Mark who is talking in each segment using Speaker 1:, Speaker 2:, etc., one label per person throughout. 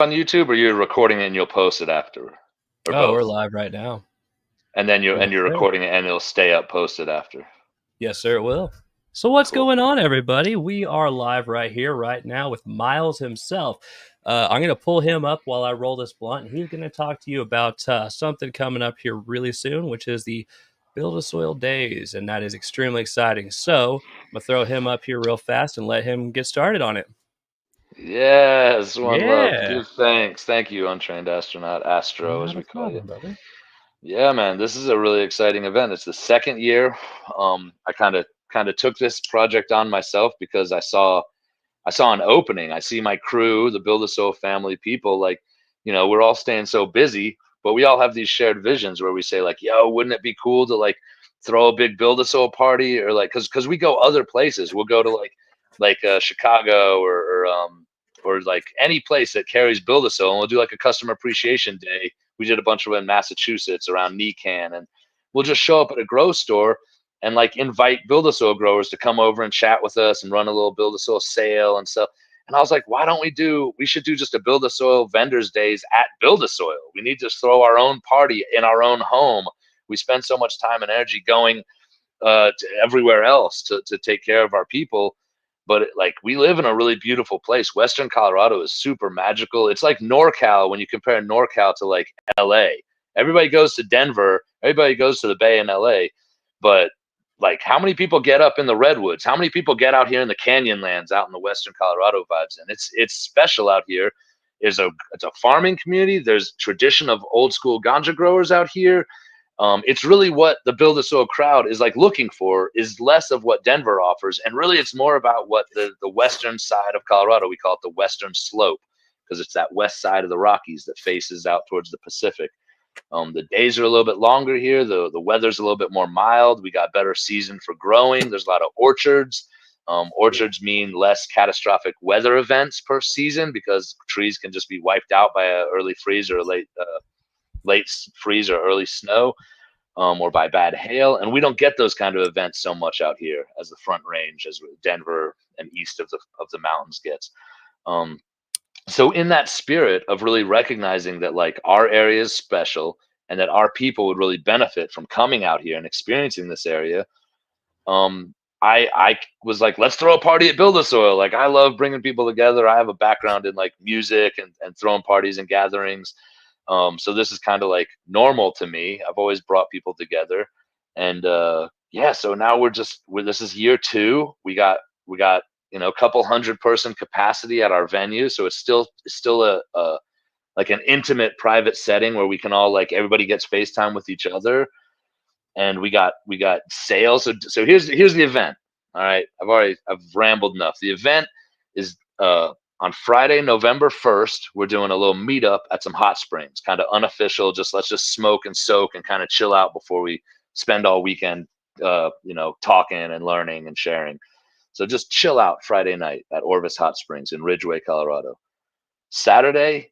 Speaker 1: on YouTube, or you're recording it and you'll post it after, or
Speaker 2: Oh, we're
Speaker 1: both?
Speaker 2: live right now.
Speaker 1: And then you're
Speaker 2: Yes, sir.
Speaker 1: recording it and it'll stay up posted after.
Speaker 2: Yes, sir, it will. So what's
Speaker 1: Cool.
Speaker 2: going on, everybody? We are live right here, right now with Miles himself. I'm going to pull him up while I roll this blunt. He's going to talk to you about something coming up here really soon, which is the Buildasoil Days, and that is extremely exciting. So I'm going to throw him up here real fast and let him get started on it.
Speaker 1: Yes, one love.
Speaker 2: Yeah,
Speaker 1: Give thanks. Thank you, untrained astronaut, Astro, as
Speaker 2: not a
Speaker 1: we call you.
Speaker 2: problem, brother.
Speaker 1: Yeah, man, this is a really exciting event. It's the second year. I kind of took this project on myself because I saw an opening. I see my crew, the Build a Soul family people, like, we're all staying so busy, but we all have these shared visions where we say, like, yo, wouldn't it be cool to like throw a big Build a Soul party, or like, cause we go other places. We'll go to like Chicago or like any place that carries Build a Soul, and we'll do like a customer appreciation day. We did a bunch of them in Massachusetts around NECAN, and we'll just show up at a grow store and like invite Buildasoil growers to come over and chat with us and run a little Buildasoil sale and stuff. And I was like, why don't we should do just a Buildasoil vendors days at Buildasoil. We need to throw our own party in our own home. We spend so much time and energy going to everywhere else to take care of our people. But like, we live in a really beautiful place. Western Colorado is super magical. It's like NorCal when you compare NorCal to like LA. Everybody goes to Denver, everybody goes to the Bay in LA, but like, how many people get up in the redwoods? How many people get out here in the canyon lands, out in the Western Colorado vibes? And it's special out here. It's a farming community. There's tradition of old school ganja growers out here. It's really what the Build a Soil crowd is like looking for, is less of what Denver offers, and really it's more about what the western side of Colorado, we call it the Western Slope, because it's that west side of the Rockies that faces out towards the Pacific. The days are a little bit longer here. The weather's a little bit more mild. We got better season for growing. There's a lot of orchards. Orchards mean less catastrophic weather events per season because trees can just be wiped out by an early freeze or a late freeze or early snow, or by bad hail. And we don't get those kind of events so much out here as the Front Range, as Denver and east of the mountains gets. So in that spirit of really recognizing that like our area is special and that our people would really benefit from coming out here and experiencing this area, I was like, let's throw a party at Buildasoil. Like, I love bringing people together. I have a background in like music and throwing parties and gatherings. So this is kind of like normal to me. I've always brought people together, and yeah. So now this is year 2. We got a couple 100-person capacity at our venue, so it's still a like an intimate private setting where we can all, like, everybody gets FaceTime with each other, and we got sales. So here's the event. All right, I've rambled enough. The event is on Friday, November 1st. We're doing a little meetup at some hot springs, kind of unofficial. Let's just smoke and soak and kind of chill out before we spend all weekend, talking and learning and sharing. So just chill out Friday night at Orvis Hot Springs in Ridgeway, Colorado. Saturday,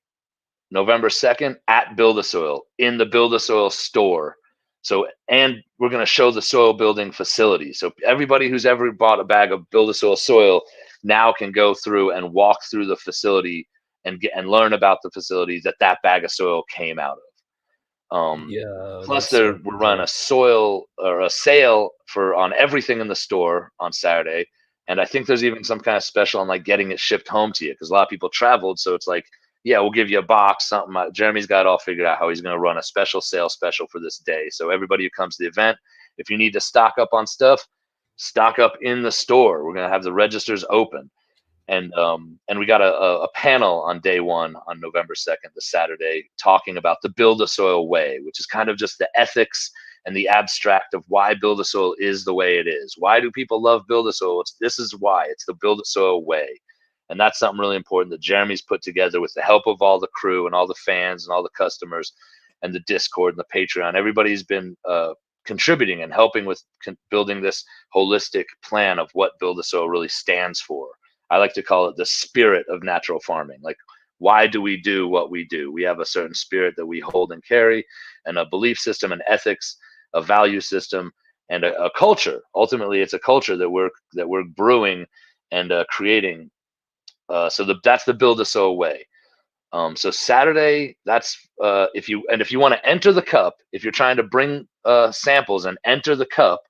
Speaker 1: November 2nd, at Buildasoil, in the Buildasoil store. So, and we're going to show the soil building facility. So everybody who's ever bought a bag of Buildasoil soil now can go through and walk through the facility and learn about the facilities that bag of soil came out of.
Speaker 2: Yeah,
Speaker 1: Plus,
Speaker 2: that's so
Speaker 1: we're
Speaker 2: cool.
Speaker 1: running a soil or a sale on everything in the store on Saturday. And I think there's even some kind of special on like getting it shipped home to you, because a lot of people traveled. So it's like, yeah, we'll give you a box, something. Jeremy's got it all figured out how he's going to run a special for this day. So everybody who comes to the event, if you need to stock up on stuff, stock up in the store. We're going to have the registers open. And we got a panel on day 1 on November 2nd, the Saturday, talking about the Buildasoil way, which is kind of just the ethics and the abstract of why Buildasoil is the way it is. Why do people love Buildasoil? This is why. It's the Buildasoil way. And that's something really important that Jeremy's put together with the help of all the crew and all the fans and all the customers and the Discord and the Patreon. Everybody's been contributing and helping with building this holistic plan of what Buildasoil really stands for. I like to call it the spirit of natural farming. Like, why do we do what we do? We have a certain spirit that we hold and carry, and a belief system and ethics, a value system, and a culture. Ultimately, it's a culture that we're brewing and creating. So that's the Buildasoil way. So Saturday, that's if you want to enter the cup, if you're trying to bring samples and enter the cup,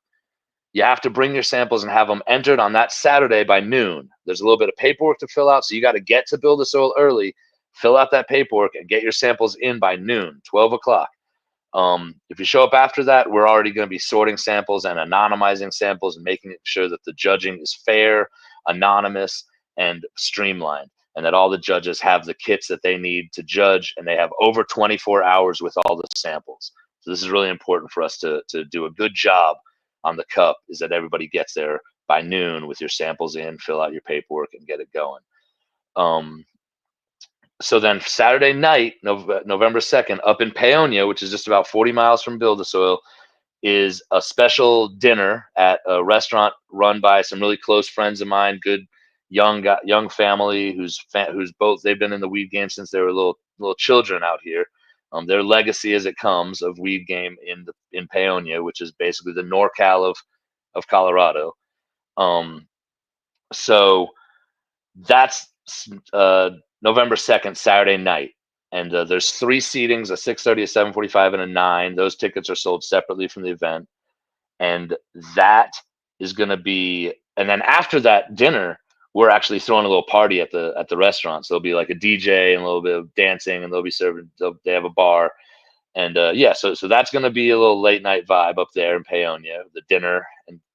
Speaker 1: you have to bring your samples and have them entered on that Saturday by noon. There's a little bit of paperwork to fill out, so you got to get to Buildasoil early, fill out that paperwork, and get your samples in by noon, 12 o'clock. If you show up after that, we're already going to be sorting samples and anonymizing samples and making sure that the judging is fair, anonymous, and streamlined, and that all the judges have the kits that they need to judge, and they have over 24 hours with all the samples. So this is really important for us to do a good job on the cup, is that everybody gets there by noon with your samples in, fill out your paperwork, and get it going. So then Saturday night, November 2nd, up in Paonia, which is just about 40 miles from Buildasoil, is a special dinner at a restaurant run by some really close friends of mine, good young family who's both, they've been in the weed game since they were little children out here. Their legacy as it comes of weed game in Paonia, which is basically the NorCal of Colorado. So that's November 2nd, Saturday night. And there's 3 seatings, a 6:30, a 7:45, and a 9. Those tickets are sold separately from the event. And that is going to be, and then after that dinner, we're actually throwing a little party at the restaurant. So there'll be like a DJ and a little bit of dancing, and they'll be serving, they have a bar. And yeah, so that's going to be a little late night vibe up there in Paonia, the dinner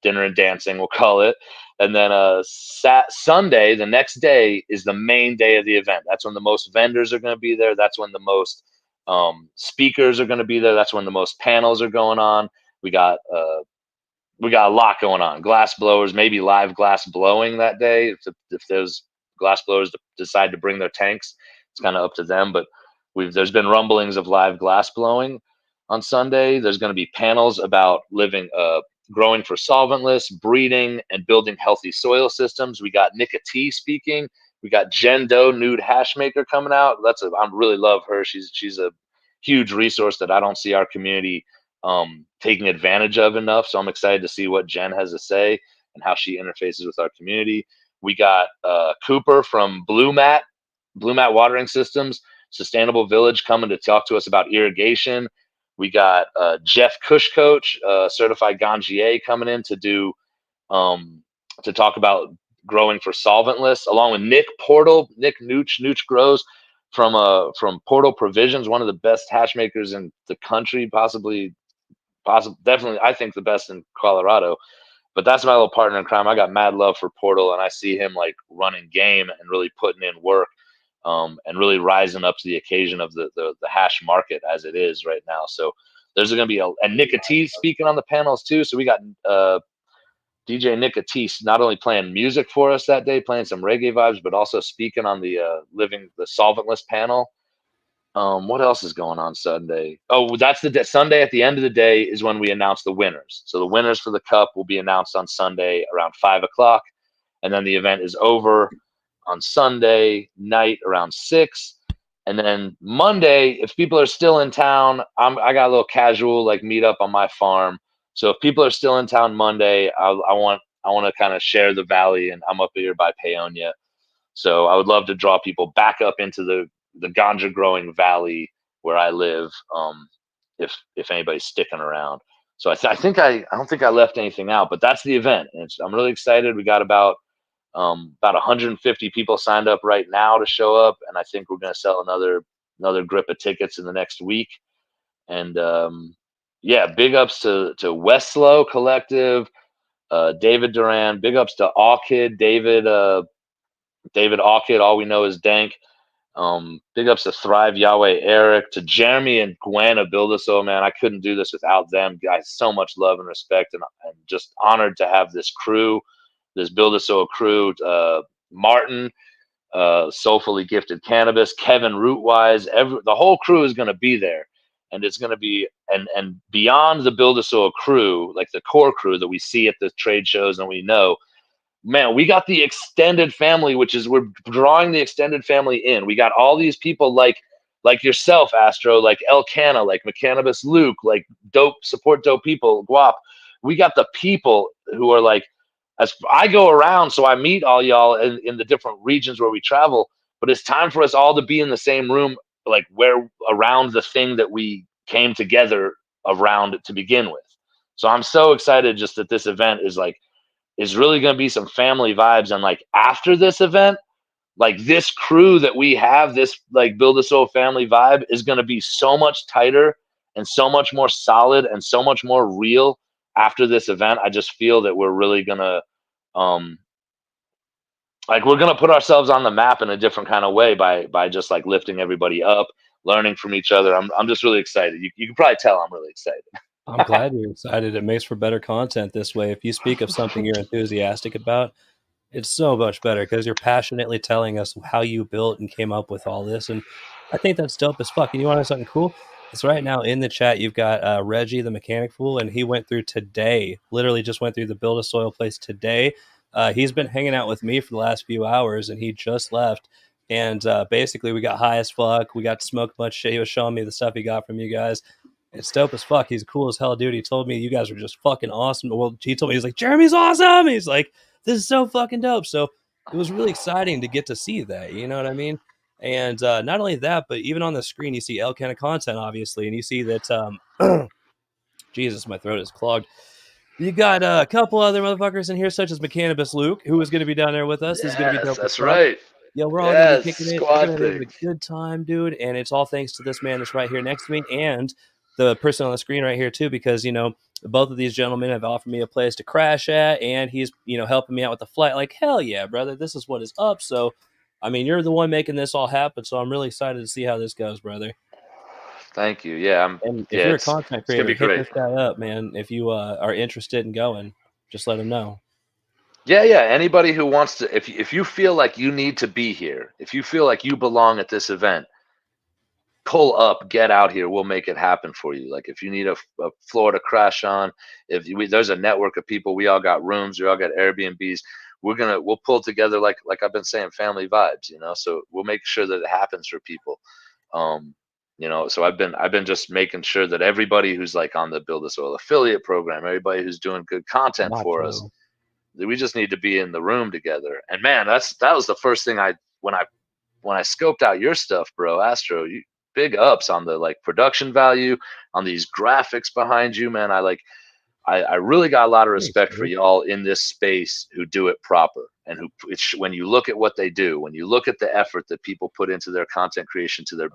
Speaker 1: and dancing, we'll call it. And then Sunday, the next day, is the main day of the event. That's when the most vendors are going to be there. That's when the most speakers are going to be there. That's when the most panels are going on. We got a lot going on. Glass blowers, maybe live glass blowing that day. If those glass blowers decide to bring their tanks, it's kind of up to them. But there's been rumblings of live glass blowing on Sunday. There's going to be panels about growing for solventless, breeding, and building healthy soil systems. We got Nika T speaking. We got Jen Doe, nude hash maker, coming out. I really love her. She's a huge resource that I don't see our community taking advantage of enough. So I'm excited to see what Jen has to say and how she interfaces with our community. We got Cooper from Blue Mat Watering Systems, Sustainable Village, coming to talk to us about irrigation. We got Jeff Cushcoach, certified ganjier, coming in to do to talk about growing for solventless, along with Nick Nooch Grows from Portal Provisions, one of the best hash makers in the country, possibly definitely, I think, the best in Colorado. But that's my little partner in crime. I got mad love for Portal, and I see him like running game and really putting in work. And really rising up to the occasion of the hash market as it is right now. So there's going to be and Nika T speaking on the panels too. So we got DJ Nika T not only playing music for us that day, playing some reggae vibes, but also speaking on the solventless panel. What else is going on Sunday? Oh, that's Sunday at the end of the day is when we announce the winners. So the winners for the cup will be announced on Sunday around 5 o'clock, and then the event is over on Sunday night around 6. And then Monday, if people are still in town, I got a little casual like meet up on my farm. So if people are still in town Monday, I want to kind of share the valley, and I'm up here by Paonia. So I would love to draw people back up into the ganja growing valley where I live, if anybody's sticking around. So I don't think I left anything out, but that's the event. And I'm really excited. We got about 150 people signed up right now to show up, and I think we're going to sell another grip of tickets in the next week. And yeah, big ups to Westlow Collective, David Duran. Big ups to Allkid, David Allkid. All we know is Dank. Big ups to Thrive Yahweh Eric, to Jeremy and Gwen of Buildasoil. Man, I couldn't do this without them. Guys, so much love and respect, and just honored to have this crew. This Buildasoil crew, Martin, Soulfully Gifted Cannabis, Kevin Rootwise, the whole crew is going to be there, and it's going to be and beyond the Buildasoil crew, like the core crew that we see at the trade shows and we know, man, we got the extended family, we're drawing the extended family in. We got all these people like yourself, Astro, like Elkanah, like McCannabis Luke, like support dope people, Guap. We got the people who are like, as I go around, so I meet all y'all in the different regions where we travel, but it's time for us all to be in the same room, like where around the thing that we came together around to begin with. So I'm so excited just that this event is really going to be some family vibes. And like after this event, like this crew that we have, this like Buildasoil family vibe is going to be so much tighter and so much more solid and so much more real after this event. I just feel that we're really going to, um, like we're going to put ourselves on the map in a different kind of way by just like lifting everybody up, learning from each other. I'm just really excited. You can probably tell I'm really excited.
Speaker 2: I'm glad you're excited. It makes for better content this way. If you speak of something you're enthusiastic about, it's so much better because you're passionately telling us how you built and came up with all this. And I think that's dope as fuck. And you want to know something cool? It's right now in the chat. You've got Reggie, the mechanic fool, and he went through today, literally just went through the Buildasoil place today. He's been hanging out with me for the last few hours and he just left. And basically, we got high as fuck. We got to smoke a bunch of shit. He was showing me the stuff he got from you guys. It's dope as fuck. He's cool as hell, dude. He told me you guys were just fucking awesome. Well, he told me, he's like, Jeremy's awesome. He's like, this is so fucking dope. So it was really exciting to get to see that. You know what I mean? And not only that, but even on the screen, you see L kind of content, obviously. And you see that, Jesus, my throat is clogged. You got a couple other motherfuckers in here, such as Mbis Luke, who is going to be down there with us. This is going to be
Speaker 1: Yes,
Speaker 2: dope as
Speaker 1: that's
Speaker 2: fuck.
Speaker 1: right.
Speaker 2: Yeah, we're all going to be
Speaker 1: Yes,
Speaker 2: kicking it. We're
Speaker 1: squad
Speaker 2: going to have
Speaker 1: thing.
Speaker 2: a good time, dude. And it's all thanks to this man that's right here next to me and the person on the screen right here, too, because, you know, both of these gentlemen have offered me a place to crash at, and he's, you know, helping me out with the flight. Like, hell yeah, brother. This is what is up. So, I mean, you're the one making this all happen. So I'm really excited to see how this goes, brother.
Speaker 1: Thank you. Yeah,
Speaker 2: And if
Speaker 1: yeah,
Speaker 2: you're a content
Speaker 1: it's gonna
Speaker 2: creator,
Speaker 1: be
Speaker 2: hit
Speaker 1: great.
Speaker 2: this guy up, man. If you are interested in going, just let him know.
Speaker 1: Yeah, yeah. Anybody who wants to, if you feel like you need to be here, if you feel like you belong at this event, pull up, get out here. We'll make it happen for you. Like if you need a floor to crash on, there's a network of people, we all got rooms, we all got Airbnbs. We'll pull together like I've been saying, family vibes. You know, so we'll make sure that it happens for people. Um, you know, so I've been just making sure that everybody who's like on the Buildasoil affiliate program, everybody who's doing good content for us,
Speaker 2: Macho.
Speaker 1: we just need to be in the room together. And man, that was the first thing when I scoped out your stuff, bro. Astro, you big ups on the like production value, on these graphics behind you, man. I really got a lot of
Speaker 2: Thanks,
Speaker 1: respect for
Speaker 2: dude.
Speaker 1: y'all in this space who do it proper and when you look at what they do, when you look at the effort that people put into their content creation, to their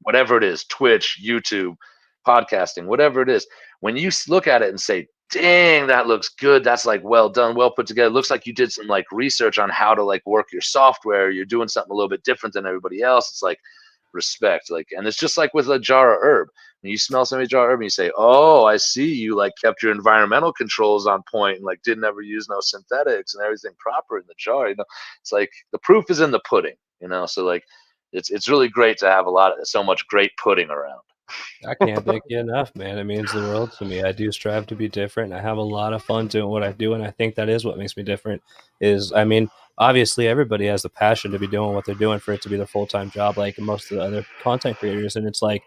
Speaker 1: whatever it is, Twitch, YouTube, podcasting, whatever it is, when you look at it and say, dang, that looks good, that's like well done, well put together, it looks like you did some like research on how to like work your software, you're doing something a little bit different than everybody else. It's like respect. Like, and it's just like with a jar of herb, when you smell somebody's jar of herb and you say, oh, I see, you like kept your environmental controls on point and like didn't ever use no synthetics and everything proper in the jar, you know. It's like the proof is in the pudding, you know. So like it's really great to have so much great pudding around.
Speaker 2: I can't thank you enough, man. It means the world to me. I do strive to be different. I have a lot of fun doing what I do, and I think that is what makes me different. Is I mean, obviously everybody has the passion to be doing what they're doing for it to be their full-time job, like most of the other content creators. And it's like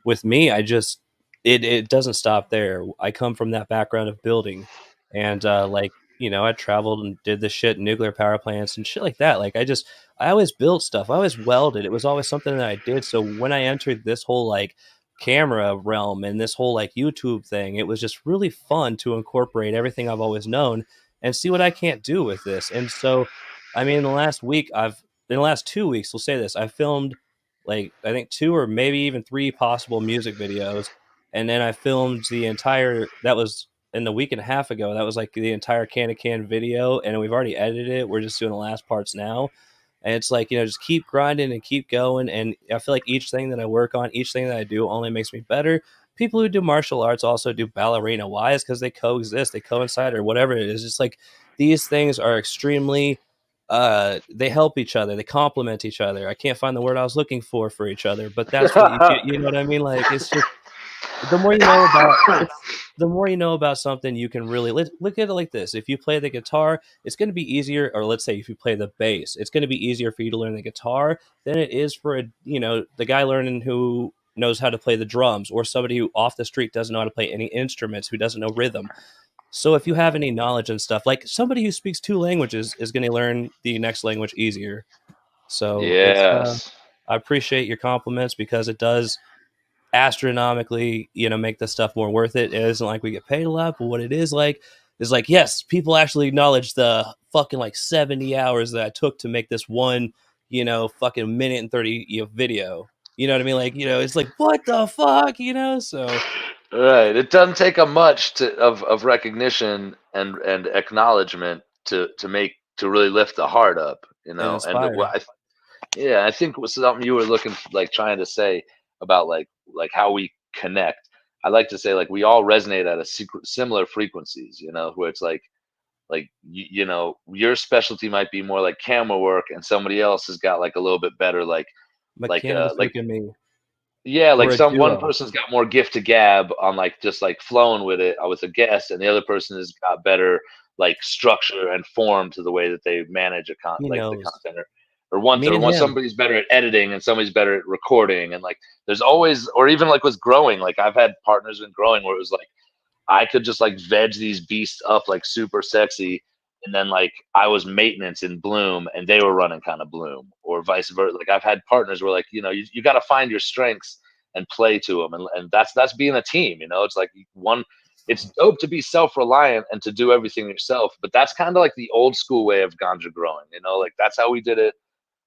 Speaker 2: with me, it doesn't stop there. I come from that background of building, and like you know, I traveled and did this shit, nuclear power plants and shit like that. Like I always built stuff. I always welded. It was always something that I did. So when I entered this whole like camera realm and this whole like YouTube thing, it was just really fun to incorporate everything I've always known and see what I can't do with this. And so, I mean, in the last 2 weeks, we'll say this, I filmed like, I think two or maybe even three possible music videos. And then I filmed that was in the week and a half ago, that was like the entire can video. And we've already edited it. We're just doing the last parts now. And it's like, you know, just keep grinding and keep going. And I feel like each thing that I work on, each thing that I do only makes me better. People who do martial arts also do ballerina. Why? Is because they coexist, they coincide, or whatever it is. It's like these things are extremely, they help each other, they complement each other. I can't find the word I was looking for each other, but that's what you know what I mean? Like, it's just, the more you know about the more you know about something, you can really look at it like this. If you play the guitar, it's going to be easier, or let's say if you play the bass, it's going to be easier for you to learn the guitar than it is for the guy learning who knows how to play the drums, or somebody who off the street doesn't know how to play any instruments, who doesn't know rhythm. So if you have any knowledge and stuff, like somebody who speaks two languages is going to learn the next language easier. So it's
Speaker 1: Yes.
Speaker 2: I appreciate your compliments because it does astronomically, make the stuff more worth it. It isn't like we get paid a lot, but what it is like, yes, people actually acknowledge the fucking like 70 hours that I took to make this one, fucking minute and 30 video. You know what I mean? Like, it's like, what the fuck, So
Speaker 1: Right. It doesn't take a much of recognition and acknowledgement to really lift the heart up,
Speaker 2: and
Speaker 1: And
Speaker 2: inspire.
Speaker 1: yeah, I think it was something you were like trying to say about like how we connect. I like to say like we all resonate at a similar frequencies, where it's like your specialty might be more like camera work, and somebody else has got like a little bit better
Speaker 2: McCannabis,
Speaker 1: like
Speaker 2: look at me.
Speaker 1: yeah, like
Speaker 2: We're a
Speaker 1: some one
Speaker 2: duo.
Speaker 1: person's got more gift to gab on like just like flowing with it with a guest, and the other person has got better like structure and form to the way that they manage
Speaker 2: He
Speaker 1: like the
Speaker 2: knows.
Speaker 1: content,
Speaker 2: Me
Speaker 1: or
Speaker 2: and
Speaker 1: one
Speaker 2: him.
Speaker 1: somebody's better at editing and somebody's better at recording, and like there's always, or even like with growing, like I've had partners in growing where it was like I could just like veg these beasts up like super sexy, and then like I was maintenance in bloom and they were running kind of bloom, or vice versa. Like I've had partners where like you got to find your strengths and play to them, and that's being a team. It's like one. It's dope to be self-reliant and to do everything yourself, but that's kind of like the old school way of ganja growing. Like that's how we did it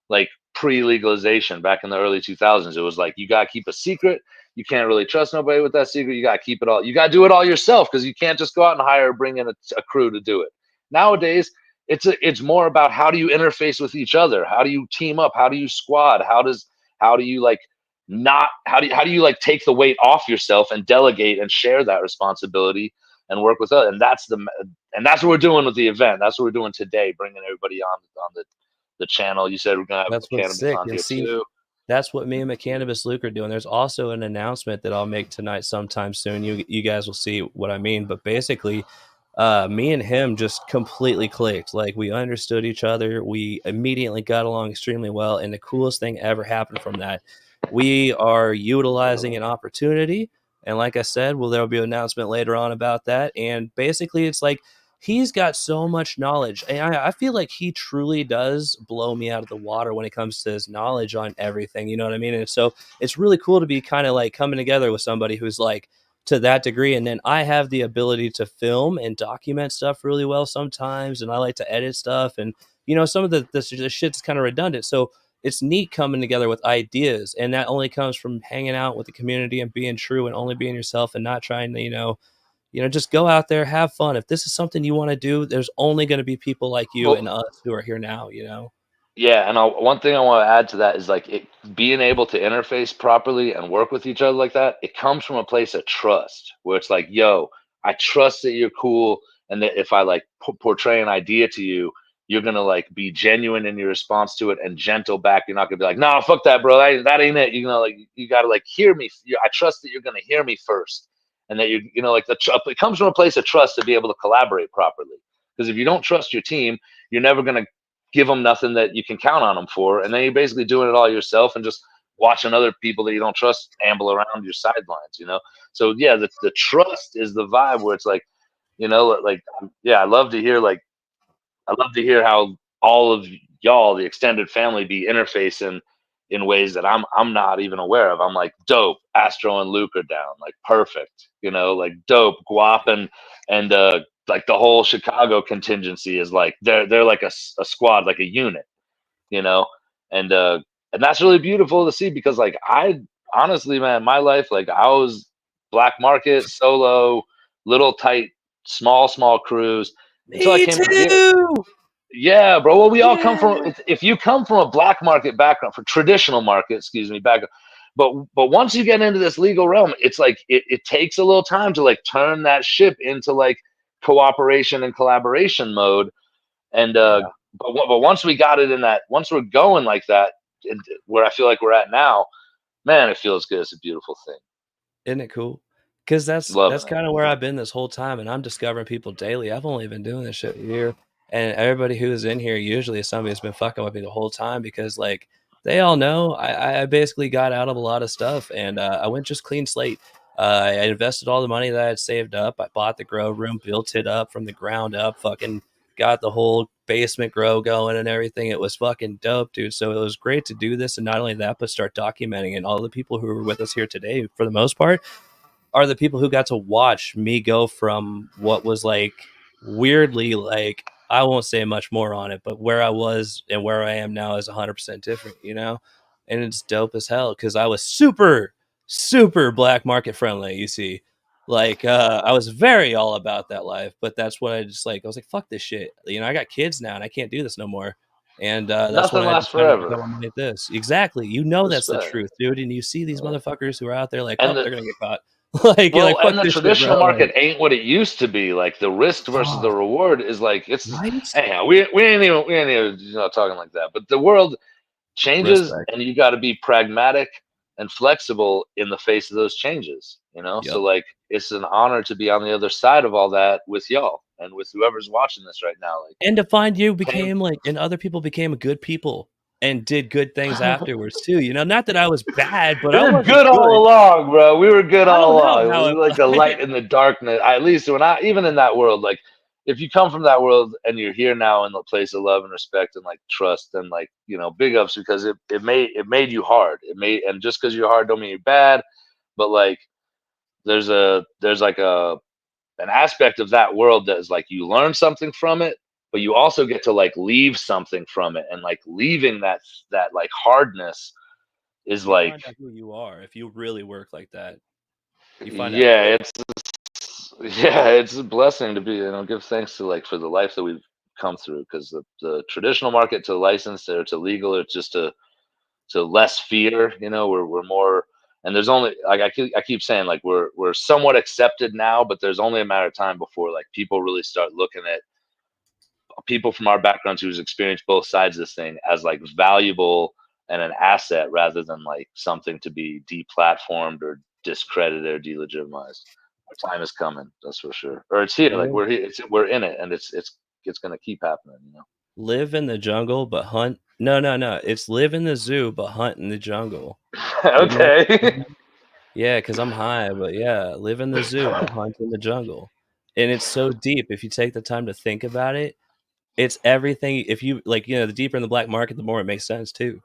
Speaker 1: like pre-legalization back in the early 2000s. It was like you got to keep a secret. You can't really trust nobody with that secret. You got to keep it all. You got to do it all yourself because you can't just go out and hire or bring in a crew to do it. Nowadays, it's more about how do you interface with each other? How do you team up? How do you squad? How do you like not how do you like take the weight off yourself and delegate and share that responsibility and work with others? And that's what we're doing with the event. That's what we're doing today, bringing everybody on the channel. You said we're gonna have
Speaker 2: That's what's
Speaker 1: cannabis
Speaker 2: sick.
Speaker 1: on
Speaker 2: And
Speaker 1: here
Speaker 2: see,
Speaker 1: too.
Speaker 2: that's what me and McCannabis Luke are doing. There's also an announcement that I'll make tonight sometime soon. You guys will see what I mean. But basically, me and him just completely clicked. Like we understood each other. We immediately got along extremely well. And the coolest thing ever happened from that. We are utilizing an opportunity. And like I said, well, there'll be an announcement later on about that. And basically, it's like he's got so much knowledge. And I feel like he truly does blow me out of the water when it comes to his knowledge on everything. You know what I mean? And so it's really cool to be kind of like coming together with somebody who's like to that degree. And then I have the ability to film and document stuff really well sometimes. And I like to edit stuff. And, some of the shit's kind of redundant. So it's neat coming together with ideas. And that only comes from hanging out with the community and being true and only being yourself and not trying to, just go out there, have fun. If this is something you want to do, there's only going to be people like you
Speaker 1: Well,
Speaker 2: and us who are here now.
Speaker 1: yeah, and one thing I want to add to that is like being able to interface properly and work with each other like that. It comes from a place of trust, where it's like, yo, I trust that you're cool, and that if I like portray an idea to you, you're gonna like be genuine in your response to it and gentle back. You're not gonna be like, nah, fuck that, bro. That ain't it. Like you gotta like hear me. I trust that you're gonna hear me first, and that like it comes from a place of trust to be able to collaborate properly. Because if you don't trust your team, you're never gonna give them nothing that you can count on them for, and then you're basically doing it all yourself and just watching other people that you don't trust amble around your sidelines. So yeah, the trust is the vibe where it's like, like yeah, I love to hear how all of y'all, the extended family, be interfacing in ways that I'm not even aware of. I'm like, dope, Astro and Luke are down, like perfect, like dope, Guap and like the whole Chicago contingency is like they're like a squad, like a unit, you know, and uh and that's really beautiful to see because like I honestly, man, my life, like I was black market, solo, little tight, small crews until I
Speaker 2: Me
Speaker 1: came out here.
Speaker 2: too.
Speaker 1: Yeah, bro. Well, we all come from.
Speaker 2: Yeah.
Speaker 1: If you come from a black market background, for traditional market, excuse me, background, but once you get into this legal realm, it's like it takes a little time to like turn that ship into like cooperation and collaboration mode. And
Speaker 2: Yeah.
Speaker 1: but once we got it in that, once we're going like that, where I feel like we're at now, man, it feels good. It's a beautiful thing.
Speaker 2: Isn't it cool? Because that's
Speaker 1: Loving it.
Speaker 2: kind of where I've been this whole time, and I'm discovering people daily. I've only been doing this shit a year, and everybody who is in here usually is somebody who's been fucking with me the whole time because like they all know I basically got out of a lot of stuff, and I went just clean slate. I invested all the money that I had saved up. I bought the grow room, built it up from the ground up, fucking got the whole basement grow going and everything. It was fucking dope, dude. So it was great to do this, and not only that, but start documenting. And all the people who are with us here today, for the most part, are the people who got to watch me go from what was like weirdly like, I won't say much more on it, but where I was and where I am now is 100% different, you know? And it's dope as hell because I was super, super black market friendly, you see. Like, I was very all about that life, but that's what I just like. I was like, fuck this shit. You know, I got kids now and I can't do this no more. And that's when
Speaker 1: Nothing
Speaker 2: I
Speaker 1: lasts
Speaker 2: decided to
Speaker 1: forever.
Speaker 2: go on like this. Exactly. You know, that's the
Speaker 1: Respect.
Speaker 2: truth, dude. And you see these
Speaker 1: Yeah.
Speaker 2: motherfuckers who are out there like,
Speaker 1: And
Speaker 2: oh,
Speaker 1: the
Speaker 2: they're going to get caught. Like, you're like,
Speaker 1: well,
Speaker 2: fuck
Speaker 1: and the
Speaker 2: this shit,
Speaker 1: traditional
Speaker 2: bro. Like,
Speaker 1: market ain't what it used to be. Like the risk versus the
Speaker 2: oh,
Speaker 1: reward is like it's
Speaker 2: right?
Speaker 1: anyhow. We ain't even talking like that. But the world changes,
Speaker 2: Respect.
Speaker 1: and you got to be pragmatic and flexible in the face of those changes. So
Speaker 2: Yep.
Speaker 1: like it's an honor to be on the other side of all that with y'all and with whoever's watching this right now. Like,
Speaker 2: And to find you
Speaker 1: came.
Speaker 2: became like, and other people became good people and did good things afterwards too. You know, not that I was bad, but
Speaker 1: We
Speaker 2: I
Speaker 1: were
Speaker 2: wasn't
Speaker 1: good all
Speaker 2: good.
Speaker 1: along, bro. We were good
Speaker 2: I
Speaker 1: all
Speaker 2: don't know
Speaker 1: along.
Speaker 2: how
Speaker 1: We
Speaker 2: it
Speaker 1: were like the light
Speaker 2: like,
Speaker 1: in the darkness. At least when I even in that world, like if you come from that world and you're here now in the place of love and respect and like trust, and like big ups, because it made you hard. And just because you're hard don't mean you're bad. But like there's like an aspect of that world that is like you learn something from it, but you also get to like leave something from it, and like leaving that like hardness is
Speaker 2: you
Speaker 1: like.
Speaker 2: find out who you are if you really work like that. You find out
Speaker 1: Yeah,
Speaker 2: who
Speaker 1: it's a blessing to be, give thanks to like for the life that we've come through, because the traditional market to licensed or to legal or just to less fear, we're more. And there's only like I keep saying, like we're somewhat accepted now, but there's only a matter of time before like people really start looking at people from our backgrounds who's experienced both sides of this thing as like valuable and an asset, rather than like something to be deplatformed or discredited or delegitimized. Our time is coming, that's for sure. Or it's here, like
Speaker 2: live,
Speaker 1: we're here, we're in it, and it's going to keep happening.
Speaker 2: live in the jungle but hunt. No, no, no. It's live in the zoo but hunt in the jungle. You know?
Speaker 1: Okay.
Speaker 2: Yeah, because I'm high, but yeah, live in the zoo but hunt in the jungle. And it's so deep if you take the time to think about it. It's everything. If you like, the deeper in the black market, the more it makes sense too.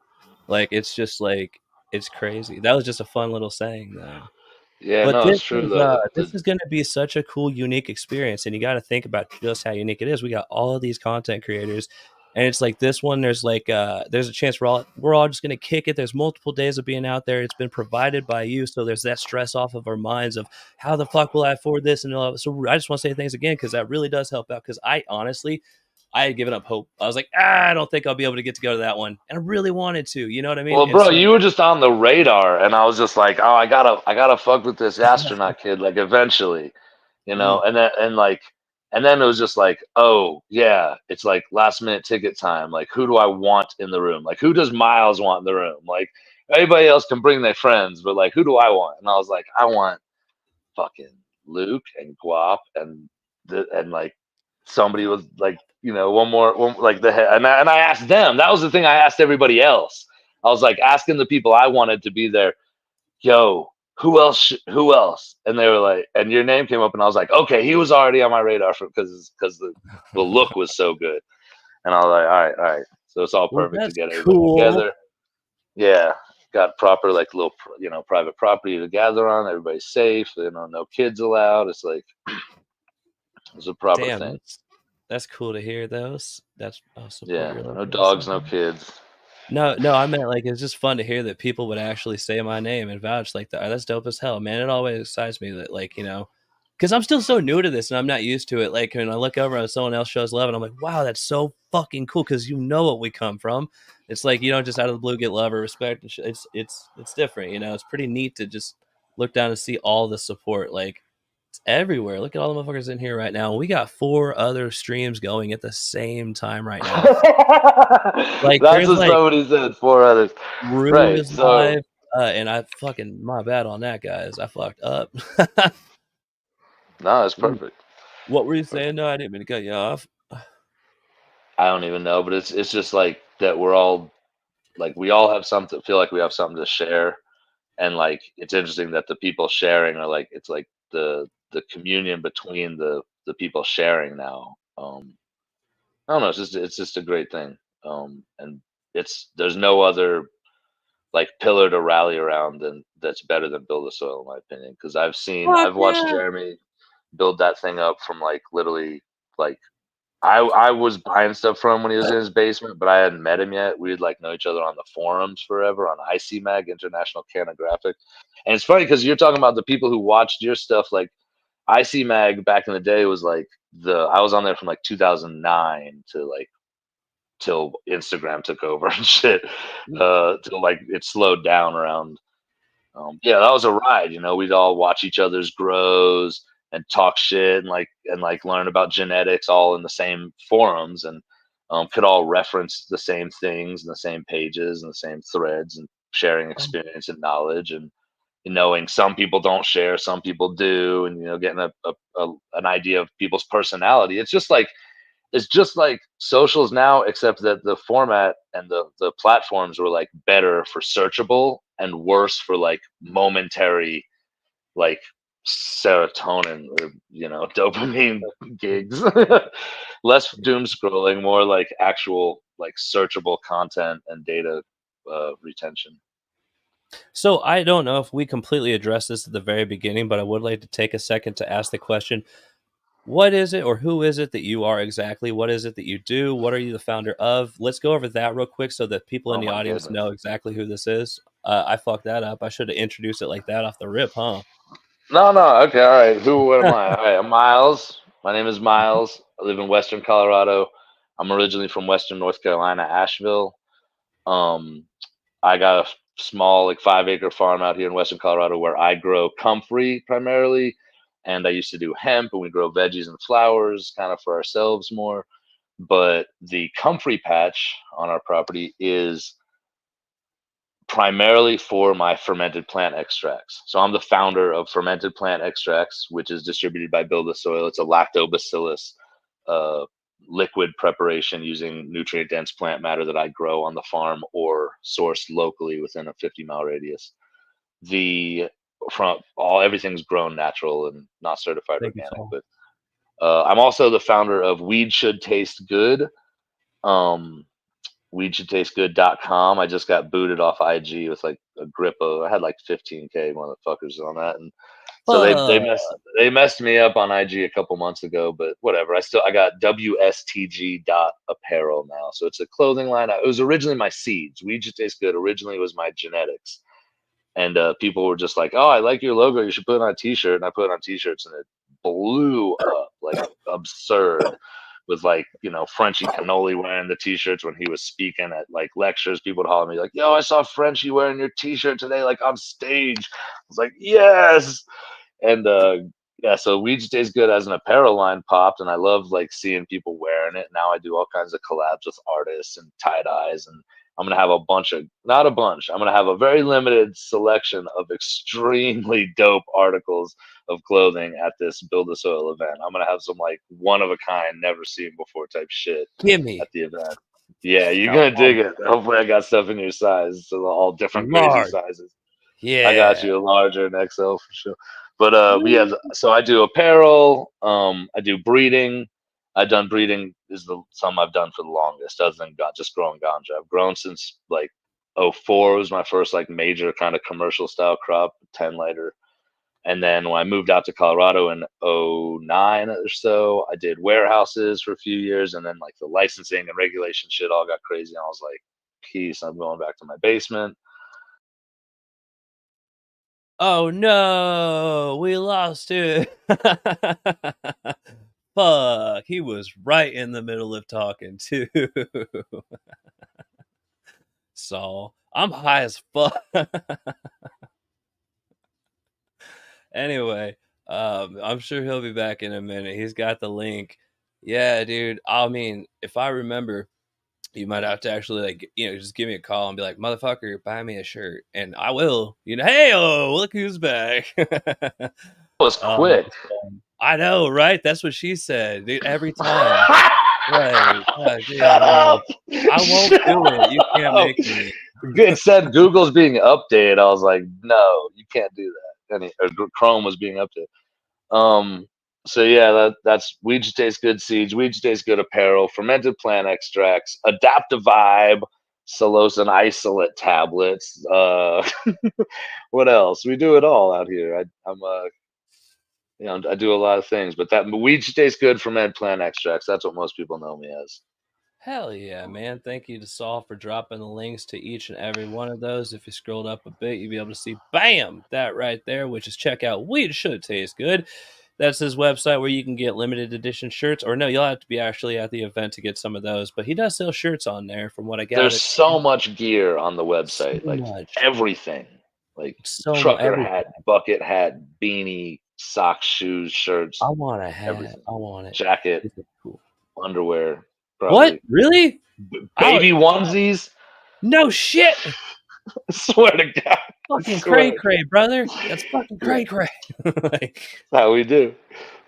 Speaker 2: Like it's just like it's crazy. That was just a fun little saying though.
Speaker 1: Yeah,
Speaker 2: But
Speaker 1: no, it's true though.
Speaker 2: this is going to be such a cool, unique experience, and you got to think about just how unique it is. We got all of these content creators, and it's like this one. There's like there's a chance we're all just going to kick it. There's multiple days of being out there. It's been provided by you, so there's that stress off of our minds of how the fuck will I afford this and all. So I just want to say thanks again because that really does help out. Because I honestly, I had given up hope. I was like, I don't think I'll be able to get to go to that one, and I really wanted to. You know what I mean?
Speaker 1: Well,
Speaker 2: And
Speaker 1: bro,
Speaker 2: so
Speaker 1: you were just on the radar, and I was just like, oh, I gotta fuck with this astronaut kid, like eventually,
Speaker 2: mm,
Speaker 1: and then it was just like, oh yeah, it's like last minute ticket time. Like, who do I want in the room? Like, who does Miles want in the room? Like, everybody else can bring their friends, but like, who do I want? And I was like, I want fucking Luke and Guap and like somebody was like, one more one like the head, and I asked them. That was the thing I asked everybody else. I was like asking the people I wanted to be there, yo, who else? Who else? And they were like, and your name came up, and I was like, okay, he was already on my radar because the look was so good, and I was like, all right, so it's all
Speaker 2: well,
Speaker 1: perfect to
Speaker 2: that's
Speaker 1: get everybody
Speaker 2: cool.
Speaker 1: together. Yeah, got proper like little private property to gather on. Everybody's safe. No kids allowed. It's like it's a proper
Speaker 2: Damn,
Speaker 1: thing.
Speaker 2: that's cool to hear those. That's I'll support
Speaker 1: Yeah,
Speaker 2: your
Speaker 1: no
Speaker 2: location
Speaker 1: dogs,
Speaker 2: on
Speaker 1: no
Speaker 2: that.
Speaker 1: kids.
Speaker 2: No, no, I meant like it's just fun to hear that people would actually say my name and vouch like that. That's dope as hell, man. It always excites me that like, because I'm still so new to this and I'm not used to it. Like when I look over and someone else shows love and I'm like, wow, that's so fucking cool because you know what we come from. It's like you don't just out of the blue get love or respect and shit. It's different, It's pretty neat to just look down and see all the support. Like it's everywhere. Look at all the motherfuckers in here right now. We got 4 other streams going at the same time right now. Like
Speaker 1: That's
Speaker 2: there's
Speaker 1: what
Speaker 2: like
Speaker 1: somebody said. 4 others,
Speaker 2: Rue
Speaker 1: right?
Speaker 2: is
Speaker 1: So
Speaker 2: live, and I fucking my bad on that, guys. I fucked up.
Speaker 1: no, it's
Speaker 2: Mm.
Speaker 1: perfect.
Speaker 2: What were you saying?
Speaker 1: Perfect.
Speaker 2: No, I didn't mean to cut you off.
Speaker 1: I don't even know, but it's just like that. We're all like we all have something. Feel like we have something to share, and like it's interesting that the people sharing are like it's like the communion between the people sharing now. I don't know. It's just a great thing. And there's no other like pillar to rally around and that's better than Buildasoil in my opinion. Because
Speaker 2: Fuck
Speaker 1: I've watched
Speaker 2: yeah.
Speaker 1: Jeremy build that thing up from like literally like I was buying stuff from when he was in his basement, but I hadn't met him yet. We'd like know each other on the forums forever on ICMag, International Cannagraphic. And it's funny because you're talking about the people who watched your stuff. Like ICMag back in the day was like I was on there from like 2009 to like till Instagram took over and shit. Till like it slowed down around. Yeah, that was a ride. You know, we'd all watch each other's grows and talk shit and like learn about genetics all in the same forums and could all reference the same things and the same pages and the same threads and sharing experience and knowledge and knowing some people don't share, some people do, and you know, getting an idea of people's personality. It's just like socials now, except that the format and the platforms were like better for searchable and worse for like momentary like serotonin or you know dopamine gigs. Less doom scrolling, more like actual like searchable content and data retention.
Speaker 2: So I don't know if we completely addressed this at the very beginning, but I would like to take a second to ask the question: what is it, or who is it that you are exactly? What is it that you do? What are you the founder of? Let's go over that real quick so that people in
Speaker 1: Oh
Speaker 2: the
Speaker 1: my
Speaker 2: audience
Speaker 1: goodness.
Speaker 2: know exactly who this is. I fucked that up. I should have introduced it like that off the rip, huh?
Speaker 1: No, no. Okay, all right. What am I? All right, I'm Miles. My name is Miles. I live in Western Colorado. I'm originally from Western North Carolina, Asheville. Um, I got a small, like 5 acre farm out here in Western Colorado where I grow comfrey primarily, and I used to do hemp, and we grow veggies and flowers, kind of for ourselves more. But the comfrey patch on our property is primarily for my fermented plant extracts. So I'm the founder of Fermented Plant Extracts, which is distributed by Buildasoil. It's a lactobacillus liquid preparation using nutrient dense plant matter that I grow on the farm or sourced locally within a 50-mile radius. The from all everything's grown natural and not certified
Speaker 2: Thank you,
Speaker 1: organic,
Speaker 2: Saul.
Speaker 1: but I'm also the founder of Weed Should Taste Good. Um, weedshouldtastegood.com. I just got booted off IG with like a grip of I had like 15K motherfuckers on that, and so
Speaker 2: Fuck.
Speaker 1: they messed me up on IG a couple months ago, but whatever. I got WSTG.apparel now, so it's a clothing line. It was originally my seeds. Weed Should Taste Good originally was my genetics, and people were just like, "Oh, I like your logo. You should put it on a T-shirt." And I put it on T-shirts, and it blew up like absurd. With like you know Frenchie Cannoli wearing the T-shirts when he was speaking at like lectures, people would holler at me like, "Yo, I saw Frenchie wearing your T-shirt today, like on stage." I was like, "Yes!" And yeah, so Weed Stays Good as an apparel line popped, and I love like seeing people wearing it. Now I do all kinds of collabs with artists and tie dyes, and I'm gonna have a bunch of not a bunch. I'm gonna have a very limited selection of extremely dope articles of clothing at this Build a Soil event. I'm gonna have some like one of a kind, never seen before type shit
Speaker 2: Gimme.
Speaker 1: at the event. Yeah, you're
Speaker 2: Come
Speaker 1: gonna
Speaker 2: on.
Speaker 1: dig it. Hopefully, I got stuff in your size, so all different crazy
Speaker 2: Large.
Speaker 1: sizes. I got
Speaker 2: Yeah.
Speaker 1: you a larger and XL for sure. But yeah, so I do apparel. I do breeding. I've done breeding is the some I've done for the longest, other than just growing ganja. I've grown since like '04 was my first like major kind of commercial style crop, 10 lighter. And then when I moved out to Colorado in '09 or so, I did warehouses for a few years, and then like the licensing and regulation shit all got crazy. And I was like, peace, I'm going back to my basement.
Speaker 2: Oh no, we lost it. Fuck, he was right in the middle of talking too. Saul, I'm high as fuck. Anyway, I'm sure he'll be back in a minute. He's got the link. Yeah, dude. I mean, if I remember, you might have to actually like just give me a call and be like, motherfucker, buy me a shirt, and I will. Hey, oh, look who's back.
Speaker 1: It was quick.
Speaker 2: I know, right? That's what she said, dude. Every time. Right. God damn, no. I won't do it. You can't make me.
Speaker 1: It said Google's being updated. I was like, no, you can't do that. Or Chrome was being updated. So yeah, that's Weed Just Tastes Good seeds, Weed Just Tastes Good apparel, fermented plant extracts, Adaptive Vibe, psilocin isolate tablets. What else? We do it all out here. I'm I do a lot of things, but that Weed Just Tastes Good fermented plant extracts. That's what most people know me as.
Speaker 2: Hell yeah, man. Thank you to Saul for dropping the links to each and every one of those. If you scrolled up a bit, you'll be able to see, bam, that right there, which is check out Weed Should Taste Good. That's his website where you can get limited edition shirts. Or no, you'll have to be actually at the event to get some of those. But he does sell shirts on there from what I
Speaker 1: There's
Speaker 2: gathered.
Speaker 1: so much gear on the
Speaker 2: So
Speaker 1: website, like
Speaker 2: much.
Speaker 1: everything, like
Speaker 2: So much.
Speaker 1: trucker
Speaker 2: Everything.
Speaker 1: hat, bucket hat, beanie, socks, shoes,
Speaker 2: I
Speaker 1: shirts,
Speaker 2: want a hat.
Speaker 1: everything,
Speaker 2: I want it.
Speaker 1: jacket,
Speaker 2: It's cool.
Speaker 1: underwear,
Speaker 2: What?
Speaker 1: probably
Speaker 2: Really?
Speaker 1: baby onesies.
Speaker 2: No shit.
Speaker 1: I swear to God, I
Speaker 2: Fucking cray
Speaker 1: swear.
Speaker 2: cray, brother. That's fucking
Speaker 1: Yeah,
Speaker 2: cray cray. Like,
Speaker 1: that's how we do.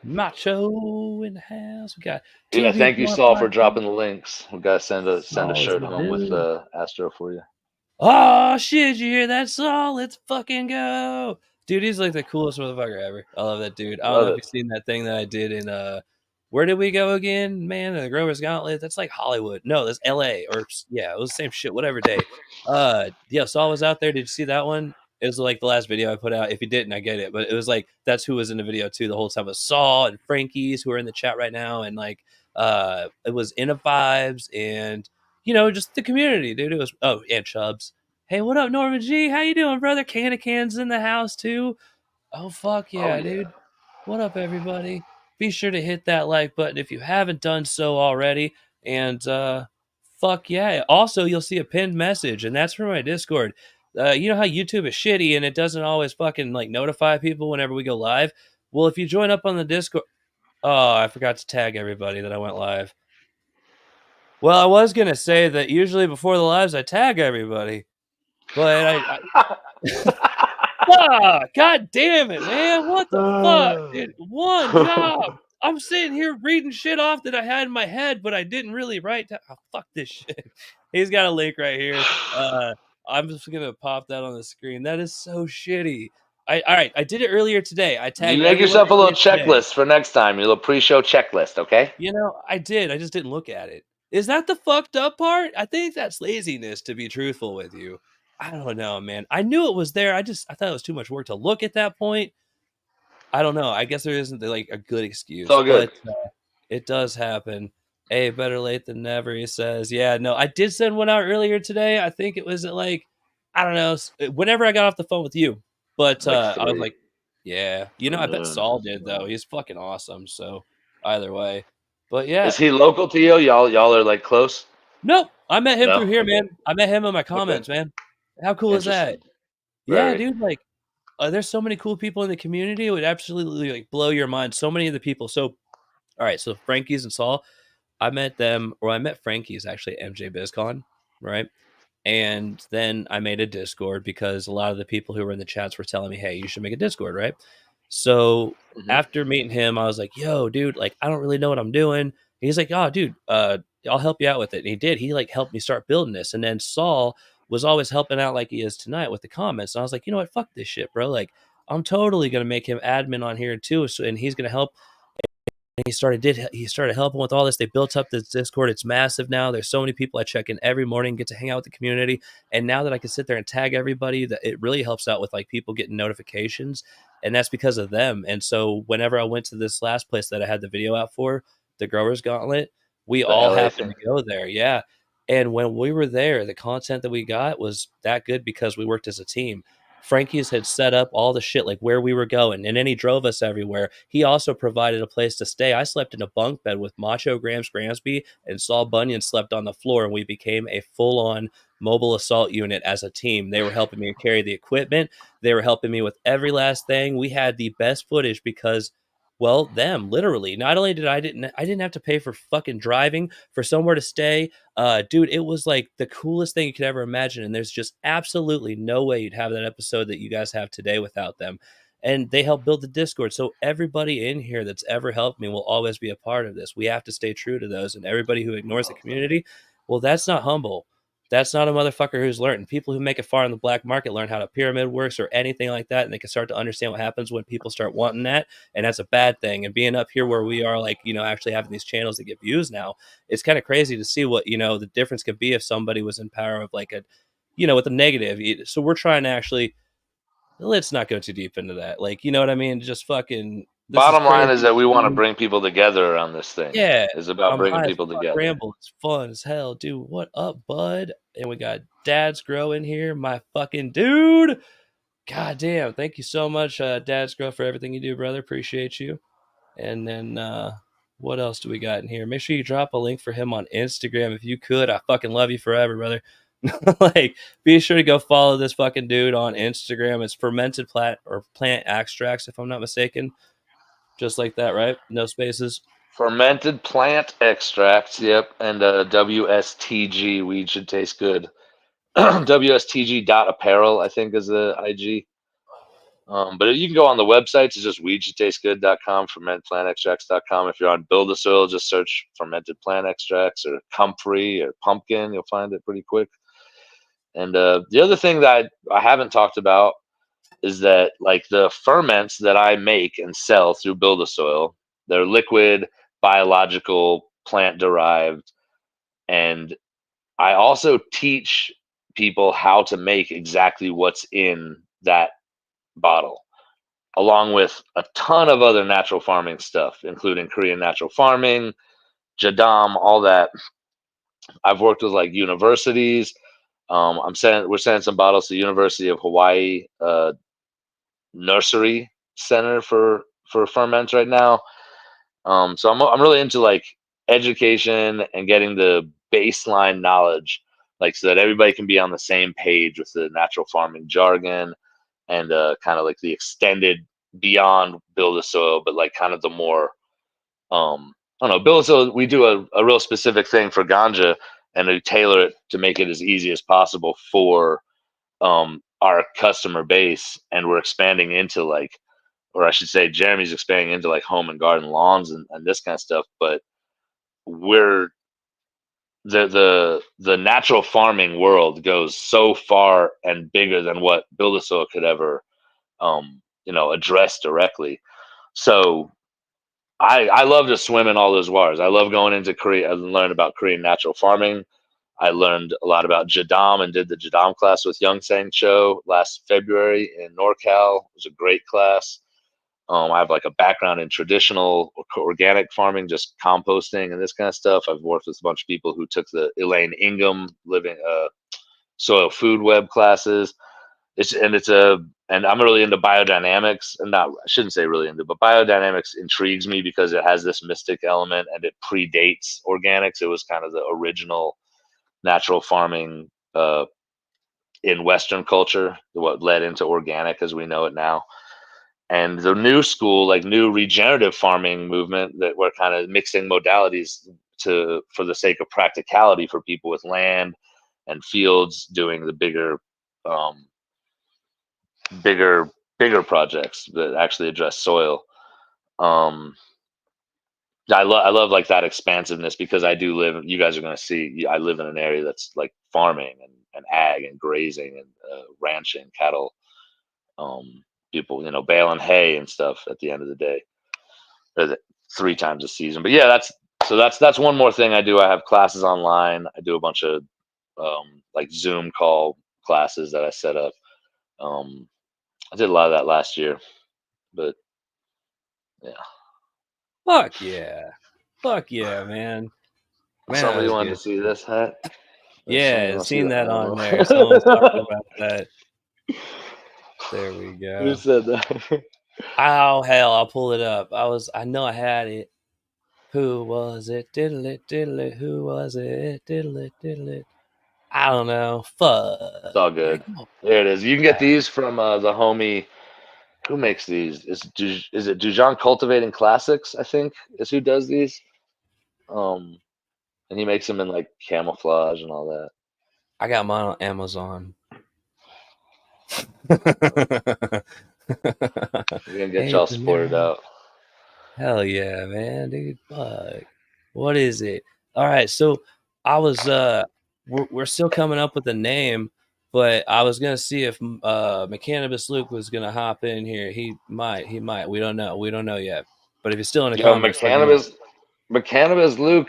Speaker 2: macho in the house. We got two
Speaker 1: Yeah, thank you,
Speaker 2: people on
Speaker 1: Saul, for
Speaker 2: podcast.
Speaker 1: dropping the links. We gotta send a
Speaker 2: Saul is
Speaker 1: shirt
Speaker 2: my
Speaker 1: home with
Speaker 2: dude.
Speaker 1: Astro for you.
Speaker 2: Oh shit, you hear that, Saul? Let's fucking go. Dude, he's like the coolest motherfucker ever. I love that dude. I don't know
Speaker 1: Love
Speaker 2: if
Speaker 1: it.
Speaker 2: you've seen that thing that I did in where did we go again? Man, the Grover's Gauntlet. That's like Hollywood. No, that's LA. Or yeah, it was the same shit, whatever day. Yeah, Saul was out there. Did you see that one? It was like the last video I put out. If you didn't, I get it. But it was like that's who was in the video too the whole time. It was Saul and Frankie's who are in the chat right now, and like it was Inna Vibes and just the community, dude. It was and Chubbs. Hey, what up, Norman G? How you doing, brother? Can's in the house too. Oh fuck
Speaker 1: Oh
Speaker 2: yeah,
Speaker 1: yeah.
Speaker 2: dude. What up, everybody? Be sure to hit that like button if you haven't done so already. And fuck yeah. Also, you'll see a pinned message, and that's from my Discord. You know how YouTube is shitty and it doesn't always fucking like notify people whenever we go live? Well, if you join up on the Discord. Oh, I forgot to tag everybody that I went live. Well, I was gonna say that usually before the lives I tag everybody, but God damn it, man. What the fuck? Dude, one job. I'm sitting here reading shit off that I had in my head, but I didn't really write down. Oh, fuck this shit. He's got a link right here. I'm just gonna pop that on the screen. That is so shitty. All right, I did it earlier today. I
Speaker 1: You
Speaker 2: tagged
Speaker 1: make
Speaker 2: everyone
Speaker 1: yourself a little
Speaker 2: earlier today.
Speaker 1: checklist for next time. Your little pre-show checklist, okay?
Speaker 2: I did. I just didn't look at it. Is that the fucked up part? I think that's laziness, to be truthful with you. I don't know, man. I knew it was there. I thought it was too much work to look at that point. I don't know. I guess there isn't like a good
Speaker 1: It's
Speaker 2: excuse,
Speaker 1: all good.
Speaker 2: but it does happen. Hey, better late than never, he says. Yeah, no, I did send one out earlier today. I think it was at like, I don't know, whenever I got off the phone with you. But
Speaker 1: Like
Speaker 2: I was
Speaker 1: 3
Speaker 2: like, yeah.
Speaker 1: or
Speaker 2: I bet
Speaker 1: noon.
Speaker 2: Saul did, though. He's fucking awesome. So either way. But yeah,
Speaker 1: Is he local to you? Y'all are like close?
Speaker 2: nope. I met him
Speaker 1: No?
Speaker 2: through here,
Speaker 1: Okay.
Speaker 2: man. I met him in my
Speaker 1: Okay.
Speaker 2: comments, man. How cool is that?
Speaker 1: Interesting.
Speaker 2: Yeah,
Speaker 1: Very.
Speaker 2: dude. Like, there's so many cool people in the community. It would absolutely like blow your mind. So many of the people. So, all right. So Frankie's and Saul, I met them, or I met Frankie's actually at MJ BizCon, right? And then I made a Discord because a lot of the people who were in the chats were telling me, hey, you should make a Discord, right? So
Speaker 1: Hmm.
Speaker 2: after meeting him, I was like, yo, dude, like, I don't really know what I'm doing. And he's like, oh, dude, I'll help you out with it. And he did. He like helped me start building this. And then Saul was always helping out like he is tonight with the comments. And I was like, you know what? Fuck this shit, bro. Like, I'm totally going to make him admin on here too. So, and he's going to help and he started helping with all this. They built up this Discord. It's massive now. There's so many people I check in every morning, get to hang out with the community. And now that I can sit there and tag everybody, that it really helps out with like people getting notifications. And that's because of them. And so whenever I went to this last place that I had the video out for, the Growers Gauntlet, we
Speaker 1: The
Speaker 2: all
Speaker 1: LA
Speaker 2: happened
Speaker 1: thing.
Speaker 2: to go there. Yeah. And when we were there, the content that we got was that good because we worked as a team. Frankie's had set up all the shit, like where we were going, and then he drove us everywhere. He also provided a place to stay. I slept in a bunk bed with Macho Grams Gramsby, and Saul Bunyan slept on the floor, and we became a full-on mobile assault unit as a team. They were helping me carry the equipment. They were helping me with every last thing. We had the best footage because them literally. Not only did I didn't have to pay for fucking driving, for somewhere to stay. Dude, it was like the coolest thing you could ever imagine. And there's just absolutely no way you'd have that episode that you guys have today without them. And they helped build the Discord. So everybody in here that's ever helped me will always be a part of this. We have to stay true to those. And everybody who ignores the
Speaker 1: Oh, thank
Speaker 2: community, well, that's not humble. That's not a motherfucker who's learned. People who make it far in the black market learn how a pyramid works or anything like that, and they can start to understand what happens when people start wanting that, and that's a bad thing. And being up here where we are, like, actually having these channels that get views now, it's kind of crazy to see what the difference could be if somebody was in power of like a, with a negative. So we're trying to actually, let's not go too deep into that. Like, you know what I mean? Just fucking, this is
Speaker 1: Bottom line is
Speaker 2: crazy.
Speaker 1: that we want to bring people together around this thing.
Speaker 2: Yeah,
Speaker 1: It's about
Speaker 2: I'm
Speaker 1: bringing
Speaker 2: high as
Speaker 1: people
Speaker 2: fuck.
Speaker 1: together.
Speaker 2: Ramble. It's fun as hell, dude. What up, bud? And we got Dad's Grow in here, my fucking dude. God damn! Thank you so much, Dad's Grow, for everything you do, brother. Appreciate you. And then what else do we got in here? Make sure you drop a link for him on Instagram if you could. I fucking love you forever, brother. Like, be sure to go follow this fucking dude on Instagram. It's fermented plant extracts, if I'm not mistaken. Just like that, right? No spaces.
Speaker 1: Fermented plant extracts, yep, and WSTG, weed should taste good. WSTG.apparel, I think, is the IG. But you can go on the website. It's just weedshouldtastegood.com, fermentedplantextracts.com. If you're on Buildasoil, just search fermented plant extracts or comfrey or pumpkin. You'll find it pretty quick. And the other thing that I haven't talked about is that, like, the ferments that I make and sell through Buildasoil, they're liquid, biological, plant derived, and I also teach people how to make exactly what's in that bottle, along with a ton of other natural farming stuff, including Korean natural farming, jadam, all that. I've worked with like universities. We're sending some bottles to the University of Hawaii Nursery Center for ferments right now. So I'm really into like education and getting the baseline knowledge, like, so that everybody can be on the same page with the natural farming jargon and kind of like the extended beyond Buildasoil, but like kind of the more I don't know, Buildasoil. We do a real specific thing for ganja, and we tailor it to make it as easy as possible for our customer base, and we're expanding into like, or I should say, Jeremy's expanding into like home and garden lawns and this kind of stuff. But we're the natural farming world goes so far and bigger than what Buildasoil could ever address directly. So I love to swim in all those waters. I love going into Korea and learn about Korean natural farming. I learned a lot about Jadam and did the Jadam class with Young Sang Cho last February in NorCal. It was a great class. I have like a background in traditional organic farming, just composting and this kind of stuff. I've worked with a bunch of people who took the Elaine Ingham living soil food web classes. And I'm really into biodynamics, and not, I shouldn't say really into, but biodynamics intrigues me because it has this mystic element and it predates organics. It was kind of the original natural farming in Western culture, what led into organic as we know it now. And the new school, like new regenerative farming movement, that we're kind of mixing modalities for the sake of practicality for people with land and fields, doing the bigger projects that actually address soil. I love like that expansiveness, because I do live. You guys are going to see. I live in an area that's like farming and ag and grazing and ranching, cattle. People, baling hay and stuff at the end of the day, 3 times a season. But yeah, that's one more thing I do. I have classes online. I do a bunch of like Zoom call classes that I set up. I did a lot of that last year, but yeah.
Speaker 2: Fuck yeah. Fuck yeah, man. Man, that
Speaker 1: Somebody
Speaker 2: was
Speaker 1: wanted to
Speaker 2: good.
Speaker 1: see this hat. Somebody
Speaker 2: Yeah,
Speaker 1: want to see
Speaker 2: seen
Speaker 1: that? I
Speaker 2: that
Speaker 1: don't
Speaker 2: on
Speaker 1: know.
Speaker 2: there. Someone's talking about that. There we
Speaker 1: Who
Speaker 2: go.
Speaker 1: said that?
Speaker 2: Oh hell, I'll pull it up. I know I had it. Who was it? Diddle it, diddle it. Who was it? Diddle it, diddle it. I don't know. Fuck.
Speaker 1: It's all good. There it is. You can get these from the homie. Who makes these? Is it Dujon Cultivating Classics? I think is who does these. And he makes them in like camouflage and all that.
Speaker 2: I got mine on Amazon.
Speaker 1: We're gonna get
Speaker 2: Hey,
Speaker 1: y'all supported out.
Speaker 2: hell yeah, man, dude. Fuck. What is it? All right, so I was we're still coming up with a name, but I was gonna see if McCannabis Luke was gonna hop in here. He might. We don't know yet. But if he's still in the
Speaker 1: Yo,
Speaker 2: comments, let me know.
Speaker 1: McCannabis Luke,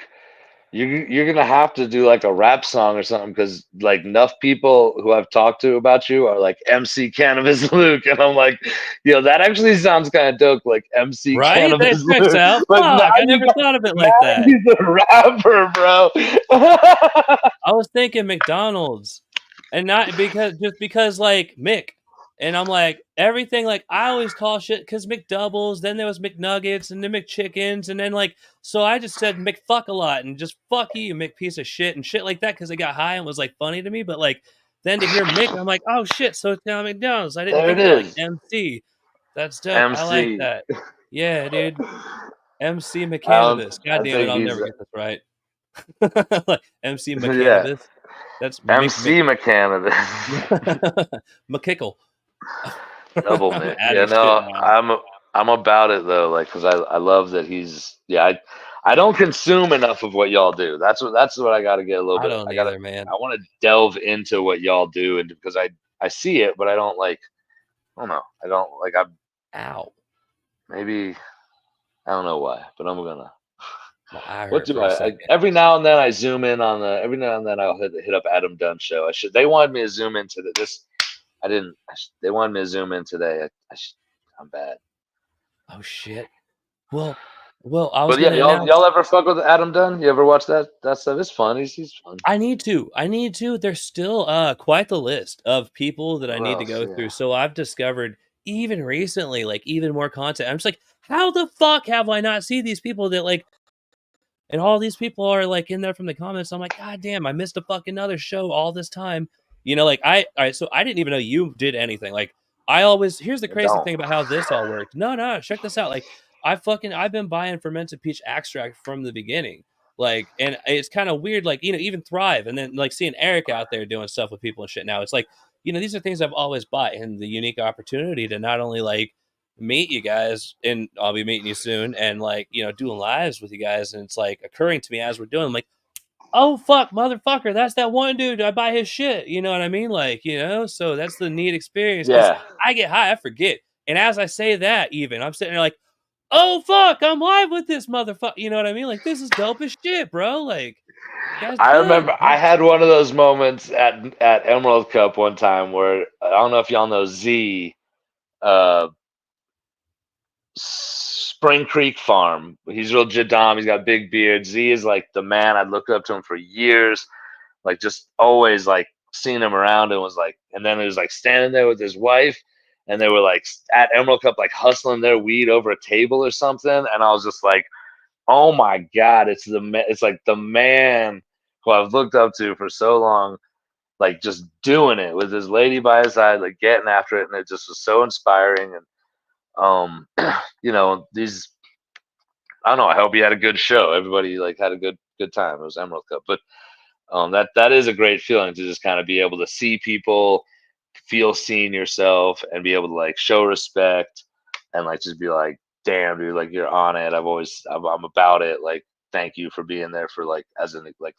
Speaker 1: you're gonna have to do like a rap song or something, because like enough people who I've talked to about you are like MC Cannabis Luke, and I'm like, yo, that actually sounds kind of dope, like MC
Speaker 2: Right? That
Speaker 1: Cannabis
Speaker 2: checks
Speaker 1: Luke.
Speaker 2: out.
Speaker 1: But now
Speaker 2: Fuck, I never thought of it
Speaker 1: now
Speaker 2: like that.
Speaker 1: he's a rapper, bro.
Speaker 2: I was thinking McDonald's, and not because like Mick, and I'm like everything like I always call shit because McDoubles, then there was McNuggets, and then McChickens, and then like so I just said McFuck a lot and just fuck you, McPiece of shit and shit like that because I got high and was like funny to me, but like then to hear Mick, I'm like oh shit, so it's now McDonald's. I didn't
Speaker 1: There
Speaker 2: think
Speaker 1: it
Speaker 2: about like
Speaker 1: is,
Speaker 2: MC. That's dope. I like
Speaker 1: MC.
Speaker 2: that. Yeah, dude. MC
Speaker 1: I
Speaker 2: McCannabis. God damn it,
Speaker 1: think
Speaker 2: I'll
Speaker 1: he's
Speaker 2: never get this right. MC
Speaker 1: yeah,
Speaker 2: McCannabis. That's
Speaker 1: MC McCannabis.
Speaker 2: McKickle.
Speaker 1: Double
Speaker 2: I'm
Speaker 1: Mick. Yeah,
Speaker 2: adding shit
Speaker 1: no,
Speaker 2: now.
Speaker 1: I'm about it though, like, because I love that he's, yeah, I don't consume enough of what y'all do. That's what I got to get a little
Speaker 2: I
Speaker 1: bit.
Speaker 2: don't either, man.
Speaker 1: I want to delve into what y'all do, and because I see it, but I don't like, I don't know, I don't like, I
Speaker 2: Ow.
Speaker 1: maybe, I don't know why, but I'm gonna.
Speaker 2: My eye
Speaker 1: What
Speaker 2: hurt
Speaker 1: do
Speaker 2: for a
Speaker 1: I
Speaker 2: second.
Speaker 1: every now and then I zoom in on the every now and then I'll hit up Adam Dunn show. I should They wanted me to zoom into this. I didn't. They wanted me to zoom in today. I'm bad.
Speaker 2: Oh shit. Well, I was
Speaker 1: But yeah,
Speaker 2: gonna
Speaker 1: y'all
Speaker 2: announce.
Speaker 1: ever fuck with Adam Dunn? You ever watch that stuff? It's fun. He's fun.
Speaker 2: I need to. There's still quite the list of people that I
Speaker 1: Who
Speaker 2: need to
Speaker 1: else?
Speaker 2: go
Speaker 1: Yeah.
Speaker 2: through. So I've discovered even recently, like even more content. I'm just like, how the fuck have I not seen these people that like and all these people are like in there from the comments. I'm like, God damn, I missed a fucking other show all this time. You know, like all right, so I didn't even know you did anything. Like I always here's the
Speaker 1: I
Speaker 2: crazy
Speaker 1: don't.
Speaker 2: thing about how this all worked. No, check this out. Like I've been buying fermented peach extract from the beginning. Like, and it's kind of weird, like, you know, even Thrive and then like seeing Eric out there doing stuff with people and shit now. It's like, you know, these are things I've always bought and the unique opportunity to not only like meet you guys and I'll be meeting you soon and like, you know, doing lives with you guys. And it's like occurring to me as we're doing, I'm like, oh fuck, motherfucker, that's that one dude. I buy his shit. You know what I mean? Like, you know, so that's the neat experience because
Speaker 1: Yeah,
Speaker 2: I get high, I forget. And as I say that, even I'm sitting there like, oh fuck, I'm live with this motherfucker. You know what I mean? Like, this is dope as shit, bro. Like, guy's
Speaker 1: I
Speaker 2: good,
Speaker 1: remember
Speaker 2: bro.
Speaker 1: I had one of those moments at Emerald Cup one time where I don't know if y'all know Z. Uh, Spring Creek Farm. He's real Jadam. He's got a big beard. Z is like the man. I'd looked up to him for years, like just always like seeing him around, and was like, and then he was like standing there with his wife, and they were like at Emerald Cup, like hustling their weed over a table or something, and I was just like, oh my god, it's like the man who I've looked up to for so long, like just doing it with his lady by his side, like getting after it, and it just was so inspiring. And you know, these, I don't know, I hope you had a good show. Everybody like had a good time. It was Emerald Cup. But that is a great feeling to just kind of be able to see people, feel seen yourself, and be able to like show respect, and like just be like, damn dude, like you're on it. I'm about it. Like, thank you for being there for like, as in like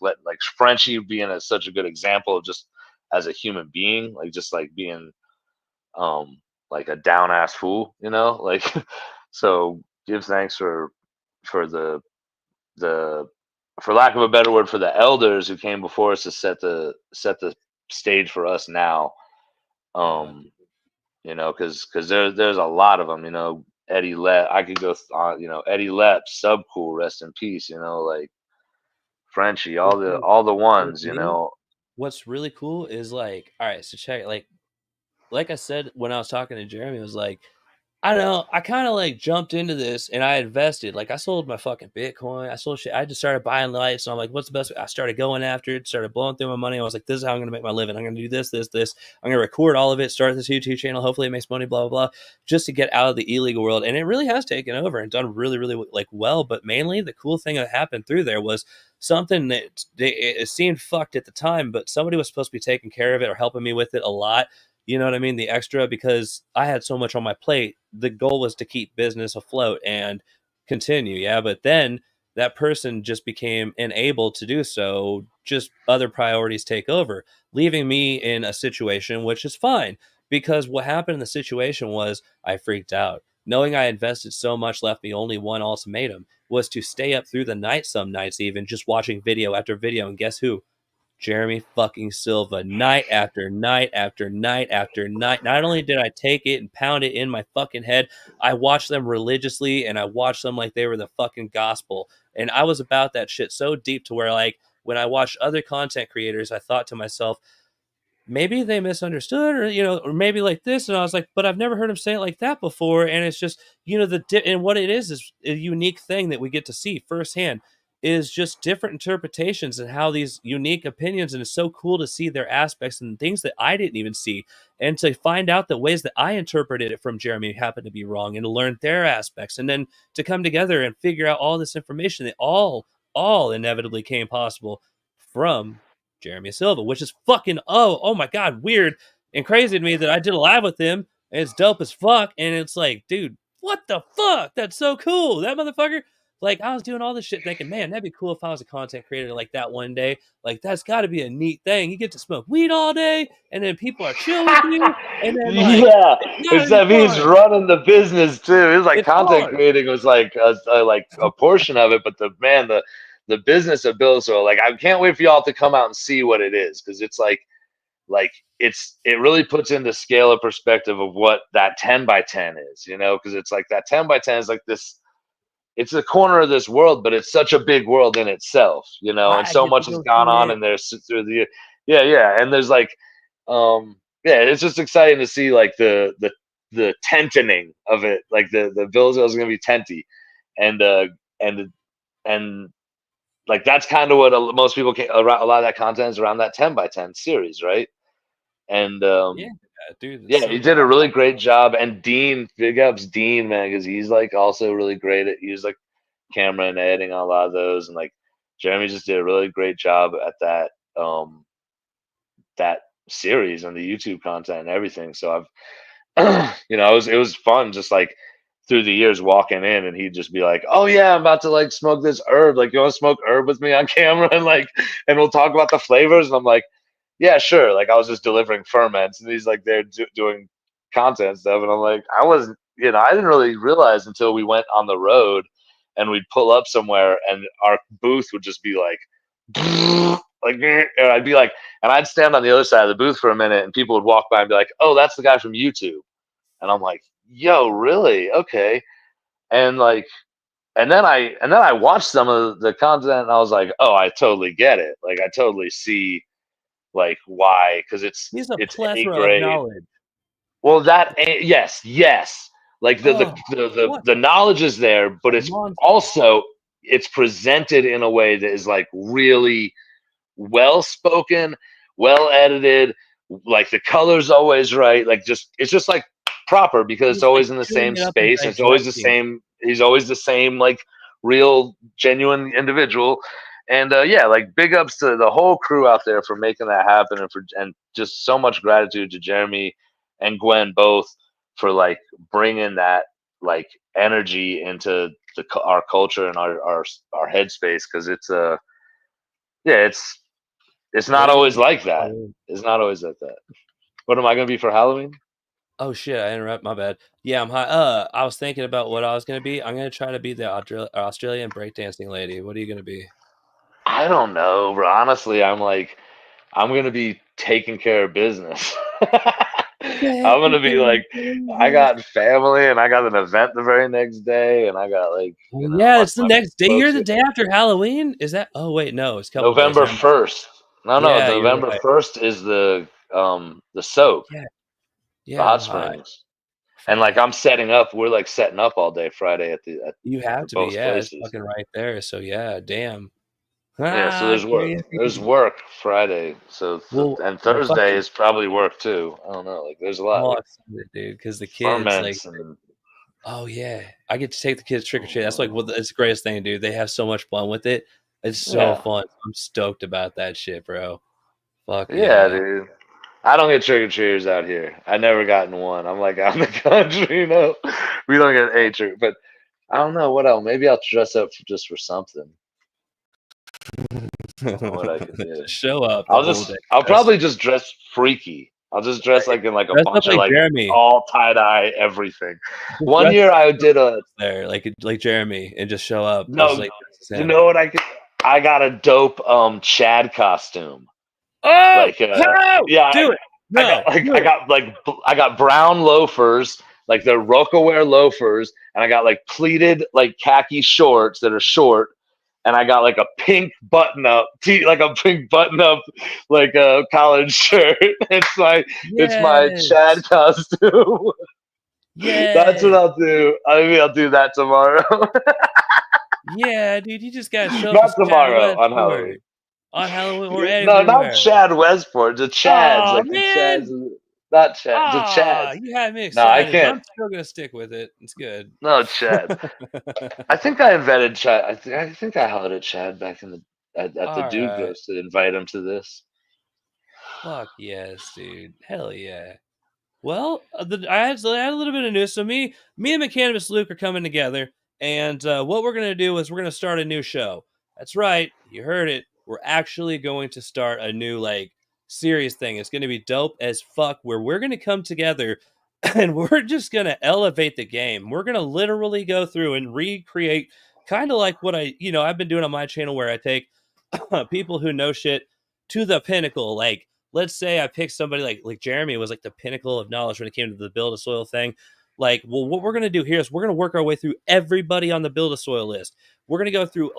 Speaker 1: Frenchie being such a good example of just as a human being, like just like being um like a down ass fool, you know, like. So give thanks for the for lack of a better word, for the elders who came before us to set the stage for us now.
Speaker 2: Yeah.
Speaker 1: um you know, because there's a lot of them, you know. Eddie Let, I could go on, you know, Eddie Lep, Sub Cool, rest in peace, you know, like Frenchie,
Speaker 2: Well,
Speaker 1: all the
Speaker 2: with
Speaker 1: ones, you
Speaker 2: me,
Speaker 1: know.
Speaker 2: what's really cool is like, all right, so check like I said when I was talking to Jeremy, it was like, I don't know. I kind of like jumped into this and I invested. Like I sold my fucking Bitcoin. I sold shit. I just started buying lights. So I'm like, what's the best? I started going after it, started blowing through my money. I was like, this is how I'm going to make my living. I'm going to do this. I'm going to record all of it, start this YouTube channel. Hopefully it makes money, blah, blah, blah, just to get out of the illegal world. And it really has taken over and done really, really like well. But mainly the cool thing that happened through there was something that it seemed fucked at the time, but somebody was supposed to be taking care of it or helping me with it a lot. You know what I mean? The extra because I had so much on my plate. The goal was to keep business afloat and continue. Yeah. But then that person just became unable to do so. Just other priorities take over, leaving me in a situation which is fine, because what happened in the situation was I freaked out. Knowing I invested so much left me only one ultimatum, was to stay up through the night, some nights even, just watching video after video. And guess who? Jeremy fucking Silva, night after night after night after night. Not only did I take it and pound it in my fucking head, I watched them religiously, and I watched them like they were the fucking gospel. And I was about that shit so deep to where, like, when I watched other content creators, I thought to myself, maybe they misunderstood, or or maybe like this. And I was like, but I've never heard him say it like that before. And it's just, and what it is a unique thing that we get to see firsthand, is just different interpretations and how these unique opinions. And it's so cool to see their aspects and things that I didn't even see, and to find out the ways that I interpreted it from Jeremy happened to be wrong, and to learn their aspects, and then to come together and figure out all this information that all inevitably came possible from Jeremy Silva, which is fucking, oh my god, weird and crazy to me that I did a live with him, and it's dope as fuck. And it's like, dude, what the fuck? That's so cool. That motherfucker. Like, I was doing all this shit thinking, man, that'd be cool if I was a content creator like that one day. Like, that's got to be a neat thing. You get to smoke weed all day, and then people are chill with you, and then like,
Speaker 1: Yeah,
Speaker 2: it's gotta be
Speaker 1: except he's
Speaker 2: fun.
Speaker 1: running the business too. It was like
Speaker 2: It's
Speaker 1: content
Speaker 2: hard.
Speaker 1: creating was like a portion of it, but the business of Buildasoil, like I can't wait for y'all to come out and see what it is, because it's like it really puts into scale a perspective of what that 10 by 10 is, because it's like that 10 by 10 is like this, it's a corner of this world, but it's such a big world in itself, and
Speaker 2: I
Speaker 1: so
Speaker 2: get to
Speaker 1: much has
Speaker 2: go
Speaker 1: gone
Speaker 2: see
Speaker 1: on
Speaker 2: it.
Speaker 1: in there through the. Yeah, and there's like, yeah, it's just exciting to see like the tenting of it, like the Buildasoil is going to be tenty, and and and like that's kind of what most people can, a lot of that content is around that 10 by 10 series, right? And
Speaker 2: Yeah, dude, it's
Speaker 1: yeah,
Speaker 2: so
Speaker 1: he
Speaker 2: dope.
Speaker 1: did a really great job. And Dean, big ups Dean, man, because he's like also really great at, he's like camera and editing on a lot of those, and like Jeremy just did a really great job at that series and the YouTube content and everything. So it was fun just like through the years walking in, and he'd just be like, "Oh yeah, I'm about to like smoke this herb. Like, you want to smoke herb with me on camera?" And we'll talk about the flavors. And I'm like, "Yeah, sure." Like, I was just delivering ferments, and he's like there doing content stuff, and I'm like, I didn't really realize until we went on the road, and we'd pull up somewhere, and our booth would just be like, like, and I'd be like, and I'd stand on the other side of the booth for a minute, and people would walk by and be like, "Oh, that's the guy from YouTube." And I'm like, "Yo, really? Okay." And like, and then I watched some of the content, and I was like, "Oh, I totally get it. Like, I totally see like why, because
Speaker 2: He's a
Speaker 1: it's A
Speaker 2: plethora of
Speaker 1: grade."
Speaker 2: knowledge.
Speaker 1: Well, yes. Like
Speaker 2: Oh, what
Speaker 1: the knowledge is there, but
Speaker 2: a
Speaker 1: it's
Speaker 2: monster.
Speaker 1: also, it's presented in a way that is like really well spoken, well edited. Like the color's always right. Like, just it's just like proper, because it's
Speaker 2: He's like
Speaker 1: always in the
Speaker 2: chewing
Speaker 1: same
Speaker 2: it up and
Speaker 1: space. And it's always the
Speaker 2: digesting.
Speaker 1: same. He's always the same, like real, genuine individual. And yeah, like big ups to the whole crew out there for making that happen, and just so much gratitude to Jeremy and Gwen both for like bringing that like energy into our culture and our headspace, because yeah, it's
Speaker 2: What
Speaker 1: not
Speaker 2: are you gonna
Speaker 1: always
Speaker 2: be
Speaker 1: like
Speaker 2: for
Speaker 1: that.
Speaker 2: Halloween?
Speaker 1: It's not always like that. What am I gonna be for Halloween?
Speaker 2: Oh shit, I interrupt. My bad. Yeah, I'm high. I was thinking about what I was gonna be. I'm gonna try to be the Australian breakdancing lady. What are you gonna be?
Speaker 1: I don't know, but honestly, I'm gonna be taking care of business. I'm gonna be like, I got family, and I got an event the very next day, and I got like,
Speaker 2: Oh, yeah, it's the
Speaker 1: my
Speaker 2: next day. You're
Speaker 1: folks.
Speaker 2: the day after Halloween. Is that? Oh wait, no, it's a couple days.
Speaker 1: November
Speaker 2: Never mind.
Speaker 1: 1st. No,
Speaker 2: Yeah, you're
Speaker 1: November
Speaker 2: right.
Speaker 1: 1st is the soak,
Speaker 2: Yeah,
Speaker 1: the
Speaker 2: yeah, I'm
Speaker 1: hot
Speaker 2: high.
Speaker 1: springs. And like
Speaker 2: Fuck.
Speaker 1: we're like setting up all day Friday at
Speaker 2: You have to be.
Speaker 1: both
Speaker 2: Yeah, it's
Speaker 1: places.
Speaker 2: fucking right there. So yeah, damn.
Speaker 1: Yeah, so
Speaker 2: Ah,
Speaker 1: there's work. There's
Speaker 2: crazy.
Speaker 1: work Friday. So
Speaker 2: Well,
Speaker 1: and
Speaker 2: the
Speaker 1: Thursday
Speaker 2: fucking
Speaker 1: is probably work too. I don't know. Like, there's a
Speaker 2: I'm
Speaker 1: lot,
Speaker 2: all
Speaker 1: like
Speaker 2: excited, dude, because the kids like.
Speaker 1: ferments and
Speaker 2: Oh yeah, I get to take the kids trick or treat. That's like what it's the greatest thing, dude. They have so much fun with it. It's so
Speaker 1: yeah,
Speaker 2: fun. I'm stoked about that shit, bro. Fuck
Speaker 1: yeah,
Speaker 2: yeah.
Speaker 1: dude. I don't get trick or treaters out here. I never gotten one. I'm like out in the country, We don't get a trick, but I don't know what else. Maybe I'll dress up just for something. I don't know what I could do.
Speaker 2: Show up the whole day.
Speaker 1: I'll probably just dress freaky. I'll just dress like in like a
Speaker 2: Dress up
Speaker 1: bunch of
Speaker 2: like
Speaker 1: like
Speaker 2: Jeremy.
Speaker 1: all tie-dye everything.
Speaker 2: Just
Speaker 1: One
Speaker 2: dress
Speaker 1: year I did a
Speaker 2: there like Jeremy and just show up. Just
Speaker 1: no.
Speaker 2: like
Speaker 1: You know what I could? I got a dope Chad costume.
Speaker 2: oh,
Speaker 1: Like
Speaker 2: how?
Speaker 1: yeah,
Speaker 2: Do it. No,
Speaker 1: I got brown loafers, like the Rocawear loafers, and I got like pleated like khaki shorts that are short, and I got like a pink button up like a pink button up like a college shirt. It's my Chad
Speaker 2: yes.
Speaker 1: costume. That's what
Speaker 2: Yes.
Speaker 1: I'll do. Maybe I'll do that tomorrow.
Speaker 2: Yeah, dude, you just gotta show up
Speaker 1: Not
Speaker 2: as Chad
Speaker 1: tomorrow, on
Speaker 2: Westport
Speaker 1: Halloween.
Speaker 2: on Halloween or
Speaker 1: No, not
Speaker 2: everywhere.
Speaker 1: Chad Westport. The Chads,
Speaker 2: Oh
Speaker 1: like the Chads,
Speaker 2: man.
Speaker 1: not Chad. The
Speaker 2: Ah,
Speaker 1: Chads.
Speaker 2: you had me
Speaker 1: No, I
Speaker 2: excited, but
Speaker 1: can't.
Speaker 2: I'm still gonna stick with it. It's good.
Speaker 1: No, Chad. I think I invented Chad. I think I hollered at Chad back in the at the
Speaker 2: All
Speaker 1: Dude
Speaker 2: right.
Speaker 1: Roast to invite him to this.
Speaker 2: Fuck yes, dude. Hell yeah. Well, I had a little bit of news. So me and McCannabis Luke are coming together, and what we're gonna do is we're gonna start a new show. That's right, you heard it. We're actually going to start a new like serious thing. It's gonna be dope as fuck. Where we're gonna come together, and we're just gonna elevate the game. We're gonna literally go through and recreate, kind of like what I've been doing on my channel, where I take people who know shit to the pinnacle. Like, let's say I pick somebody like Jeremy was like the pinnacle of knowledge when it came to the Buildasoil thing. Like, well, what we're gonna do here is we're gonna work our way through everybody on the Buildasoil list. We're gonna go through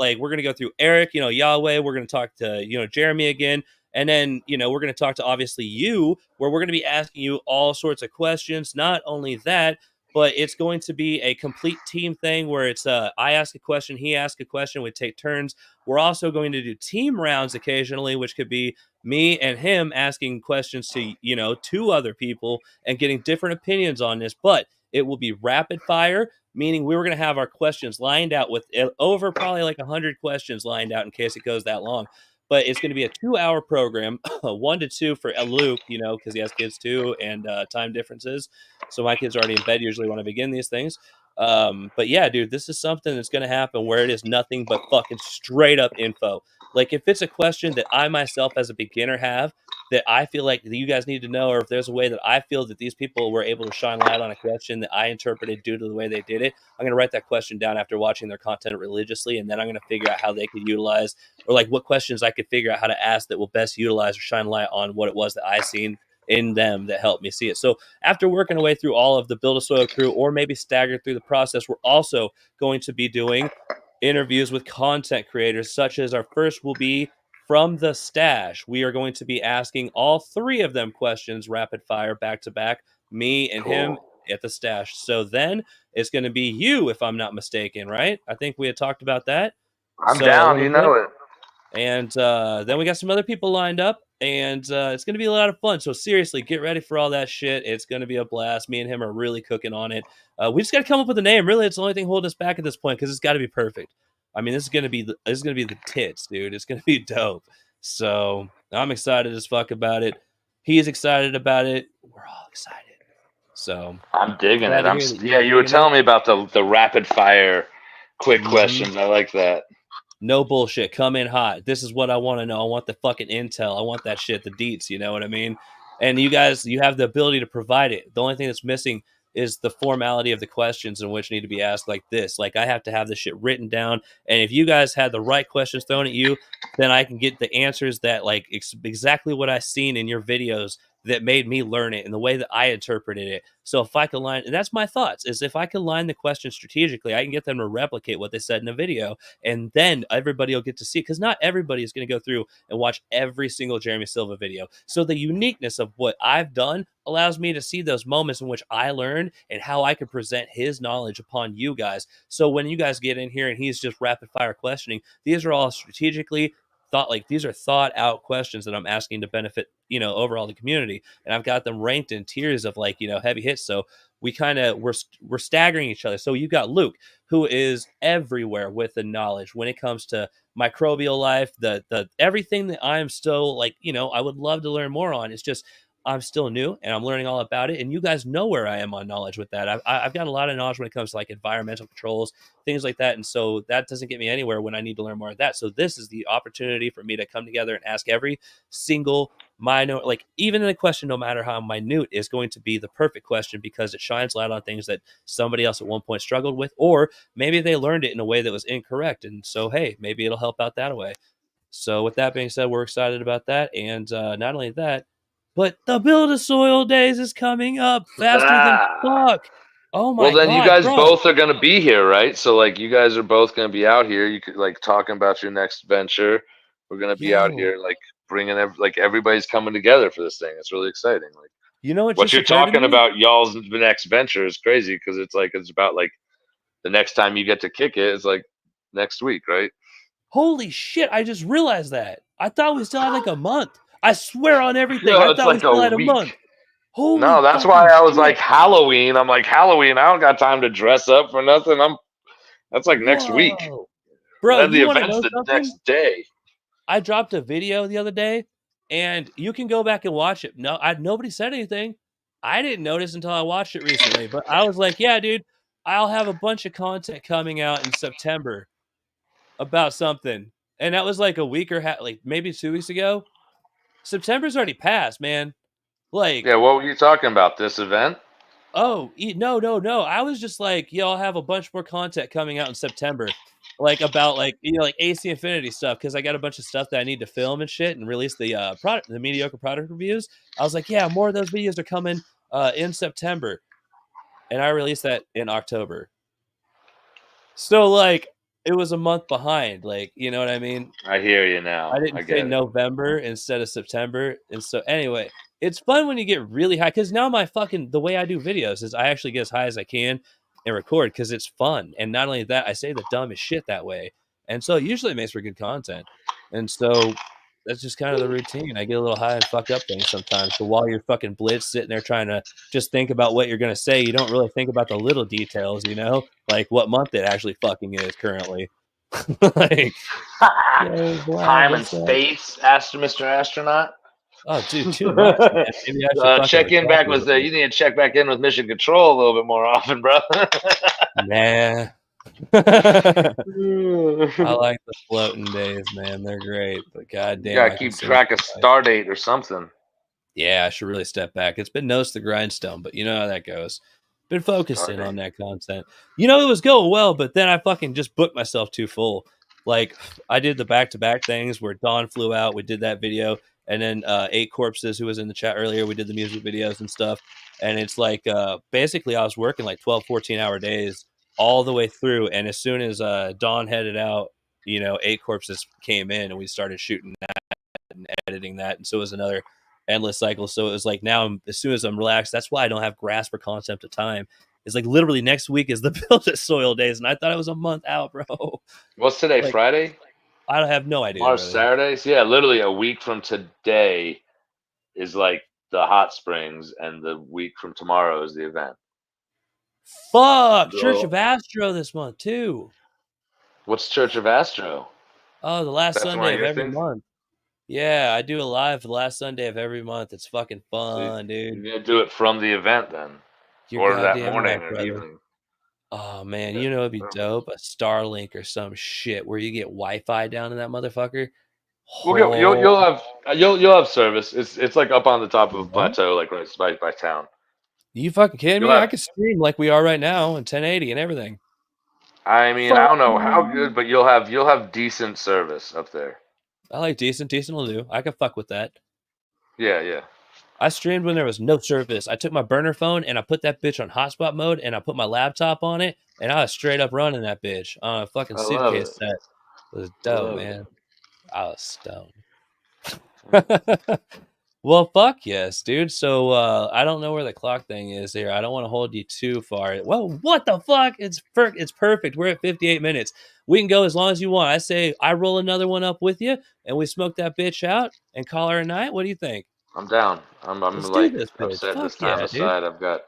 Speaker 2: Eric, Yahweh. We're gonna talk to Jeremy again. And then, we're going to talk to obviously you, where we're going to be asking you all sorts of questions. Not only that, but it's going to be a complete team thing where it's I ask a question, he asks a question, we take turns. We're also going to do team rounds occasionally, which could be me and him asking questions to, two other people and getting different opinions on this. But it will be rapid fire, meaning we were going to have our questions lined out with over probably like 100 questions lined out in case it goes that long. But it's going to be a 2-hour program, 1 to 2 for Luke, because he has kids too and time differences. So my kids are already in bed usually when I begin these things. But yeah, dude, this is something that's going to happen where it is nothing but fucking straight up info. Like, if it's a question that I myself as a beginner have that I feel like you guys need to know, or if there's a way that I feel that these people were able to shine light on a question that I interpreted due to the way they did it, I'm going to write that question down after watching their content religiously. And then I'm going to figure out how they could utilize, or like what questions I could figure out how to ask that will best utilize or shine light on what it was that I seen in them that helped me see it. So after working our way through all of the Buildasoil crew, or maybe staggered through the process, we're also going to be doing interviews with content creators, such as our first will be from the stash. We are going to be asking all 3 of them questions rapid fire back to back, me and him
Speaker 1: Cool.
Speaker 2: at the stash. So then it's going to be you, if I'm not mistaken, right? I think we had talked about that.
Speaker 1: I'm
Speaker 2: So a
Speaker 1: down.
Speaker 2: little
Speaker 1: You
Speaker 2: bit.
Speaker 1: know it.
Speaker 2: And then we got some other people lined up, and it's going to be a lot of fun. So seriously, get ready for all that shit. It's going to be a blast. Me and him are really cooking on it. We just got to come up with a name. Really, it's the only thing holding us back at this point because it's got to be perfect. I mean, this is going to be the tits, dude. It's going to be dope. So I'm excited as fuck about it. He's excited about it. We're all excited. So
Speaker 1: I'm digging
Speaker 2: glad
Speaker 1: it.
Speaker 2: to hear that you're
Speaker 1: Yeah. You were
Speaker 2: digging it.
Speaker 1: telling me about the rapid fire, quick
Speaker 2: Mm-hmm.
Speaker 1: questions. I like that.
Speaker 2: No bullshit. Come in hot. This is what I want to know. I want the fucking intel. I want that shit, the deets. You know what I mean? And you guys, you have the ability to provide it. The only thing that's missing is the formality of the questions in which need to be asked like this. Like, I have to have this shit written down. And if you guys had the right questions thrown at you, then I can get the answers that like exactly what I seen in your videos that made me learn it and the way that I interpreted it. So if I can line, and that's my thoughts, is if I can line the question strategically, I can get them to replicate what they said in a video, and then everybody will get to see, because not everybody is going to go through and watch every single Jeremy Silva video. So the uniqueness of what I've done allows me to see those moments in which I learned and how I can present his knowledge upon you guys. So when you guys get in here and he's just rapid fire questioning, these are all strategically these are thought out questions that I'm asking to benefit, overall the community. And I've got them ranked in tiers of like, heavy hits. So we kind of we're staggering each other. So you got Luke, who is everywhere with the knowledge when it comes to microbial life, the everything that I'm still like, I would love to learn more on. It's just I'm still new and I'm learning all about it. And you guys know where I am on knowledge with that. I've got a lot of knowledge when it comes to like environmental controls, things like that. And so that doesn't get me anywhere when I need to learn more of that. So this is the opportunity for me to come together and ask every single minor, like even the question, no matter how minute, is going to be the perfect question because it shines light on things that somebody else at one point struggled with, or maybe they learned it in a way that was incorrect. And so, hey, maybe it'll help out that way. So with that being said, we're excited about that. And not only that, but the Buildasoil days is coming up faster than
Speaker 1: Ah.
Speaker 2: fuck. Oh
Speaker 1: Well,
Speaker 2: my
Speaker 1: then you
Speaker 2: God,
Speaker 1: guys
Speaker 2: bro.
Speaker 1: both are going to be here, right? So, like, you guys are both going to be out here. You could, like, talking about your next venture. We're going to be out
Speaker 2: Yo,
Speaker 1: here, like, bringing, like, everybody's coming together for this thing. It's really exciting. Like,
Speaker 2: you know what
Speaker 1: what
Speaker 2: just
Speaker 1: you're
Speaker 2: occurred to
Speaker 1: talking
Speaker 2: me?
Speaker 1: about, y'all's next venture is crazy because it's like, it's about, like, the next time you get to kick it is, like, next week, right?
Speaker 2: Holy shit, I just realized that. I thought we still had like a month. I swear on everything. I
Speaker 1: No, it's
Speaker 2: thought we
Speaker 1: like a
Speaker 2: still had a month.
Speaker 1: week.
Speaker 2: Holy
Speaker 1: No, that's why
Speaker 2: fucking
Speaker 1: I was
Speaker 2: shit.
Speaker 1: like Halloween. I'm like Halloween. I don't got time to dress up for nothing. That's like next week.
Speaker 2: Whoa.
Speaker 1: And
Speaker 2: Bro,
Speaker 1: then the
Speaker 2: you want to
Speaker 1: event's
Speaker 2: know
Speaker 1: the
Speaker 2: something?
Speaker 1: next day.
Speaker 2: I dropped a video the other day, and you can go back and watch it. Nobody said anything. I didn't notice until I watched it recently, but I was like, yeah, dude, I'll have a bunch of content coming out in September about something. And that was like a week or like maybe 2 weeks ago. September's already passed, man.
Speaker 1: Yeah,
Speaker 2: Like,
Speaker 1: what were you talking about? This event?
Speaker 2: oh, no, no, no. I was just like, yo, I'll have a bunch more content coming out in September, like about like like AC Infinity stuff because I got a bunch of stuff that I need to film and shit and release the the mediocre product reviews. I was like, yeah, more of those videos are coming in September, and I released that in October. So like, it was a month behind. Like, you know what I mean?
Speaker 1: I hear you now.
Speaker 2: I
Speaker 1: I
Speaker 2: didn't say
Speaker 1: get it.
Speaker 2: November instead of September, and so anyway, it's fun when you get really high because now the way I do videos is I actually get as high as I can and record because it's fun, and not only that, I say the dumbest shit that way, and so it usually makes for good content, and so that's just kind of the routine. I get a little high and fuck up things sometimes. So while you're fucking blitz sitting there trying to just think about what you're gonna say, you don't really think about the little details, like what month it actually fucking is currently. Like, yo, Vlad,
Speaker 1: Time and
Speaker 2: what's up?
Speaker 1: space, Mr. Astronaut.
Speaker 2: Oh, dude, too much, man. Maybe I should fucking
Speaker 1: Check in
Speaker 2: retract
Speaker 1: back
Speaker 2: a
Speaker 1: with
Speaker 2: little bit.
Speaker 1: you need to check back in with Mission Control a little bit more often, bro.
Speaker 2: Nah. I like the floating days, man. They're great, but
Speaker 1: You
Speaker 2: goddamn,
Speaker 1: gotta
Speaker 2: I
Speaker 1: keep
Speaker 2: consume
Speaker 1: track of
Speaker 2: too much.
Speaker 1: Stardate or something.
Speaker 2: Yeah, I should really step back. It's been nose to the grindstone, but you know how that goes. Been focusing
Speaker 1: Stardate.
Speaker 2: on that content. It was going well, but then I fucking just booked myself too full. Like, I did the back-to-back things where Dawn flew out. We did that video, and then Eight Corpses, who was in the chat earlier, we did the music videos and stuff. And it's like basically I was working like 12, 14-hour days all the way through. And as soon as Dawn headed out, Eight Corpses came in and we started shooting and editing that, and so it was another endless cycle. So it was like now, as soon as I'm relaxed, that's why I don't have grasp or concept of time. It's like literally next week is the Buildasoil days, and I thought it was a month out, bro.
Speaker 1: What's today?
Speaker 2: Like,
Speaker 1: Friday?
Speaker 2: I don't have no idea,
Speaker 1: Tomorrow's
Speaker 2: brother.
Speaker 1: Saturday? So yeah, literally a week from today is like the hot springs, and the week from tomorrow is the event.
Speaker 2: Fuck, Church of
Speaker 1: So,
Speaker 2: Astro this month too.
Speaker 1: what's Church of Astro?
Speaker 2: Oh, the last
Speaker 1: That's one
Speaker 2: Sunday
Speaker 1: of
Speaker 2: of
Speaker 1: your
Speaker 2: every
Speaker 1: things.
Speaker 2: month. Yeah, I do a live the last Sunday of every month. It's fucking
Speaker 1: So
Speaker 2: fun, dude.
Speaker 1: you're gonna do it from the event then,
Speaker 2: You're
Speaker 1: or that
Speaker 2: goddamn
Speaker 1: morning
Speaker 2: right,
Speaker 1: or
Speaker 2: brother.
Speaker 1: evening.
Speaker 2: Oh man,
Speaker 1: Yeah.
Speaker 2: it'd be dope. A Starlink or some shit where you get Wi-Fi down in that motherfucker.
Speaker 1: We'll get
Speaker 2: Oh,
Speaker 1: you'll have service. It's like up on the top of a
Speaker 2: what?
Speaker 1: plateau, like right by town.
Speaker 2: You fucking kidding
Speaker 1: You'll
Speaker 2: me? I
Speaker 1: have.
Speaker 2: could stream like we are right now in 1080 and everything.
Speaker 1: I mean, I
Speaker 2: Fuck
Speaker 1: don't know how
Speaker 2: yeah.
Speaker 1: good, but you'll have decent service up there.
Speaker 2: I like decent. Decent will do. I can fuck with that.
Speaker 1: Yeah, yeah.
Speaker 2: I streamed when there was no service. I took my burner phone and I put that bitch on hotspot mode and I put my laptop on it and I was straight up running that bitch on a fucking
Speaker 1: I love it.
Speaker 2: suitcase set. It was
Speaker 1: I
Speaker 2: dope,
Speaker 1: love it.
Speaker 2: man. I was stoned. Well, fuck yes, dude. So I don't know where the clock thing is here. I don't want to hold you too far. Well, what the fuck? It's perfect. We're at 58 minutes. We can go as long as you want. I say I roll another one up with you and we smoke that bitch out and call her a night. What do you think?
Speaker 1: I'm down. I'm
Speaker 2: Let's do
Speaker 1: like
Speaker 2: this,
Speaker 1: I've
Speaker 2: bitch.
Speaker 1: set
Speaker 2: Fuck
Speaker 1: this time
Speaker 2: yeah, dude.
Speaker 1: aside. I've got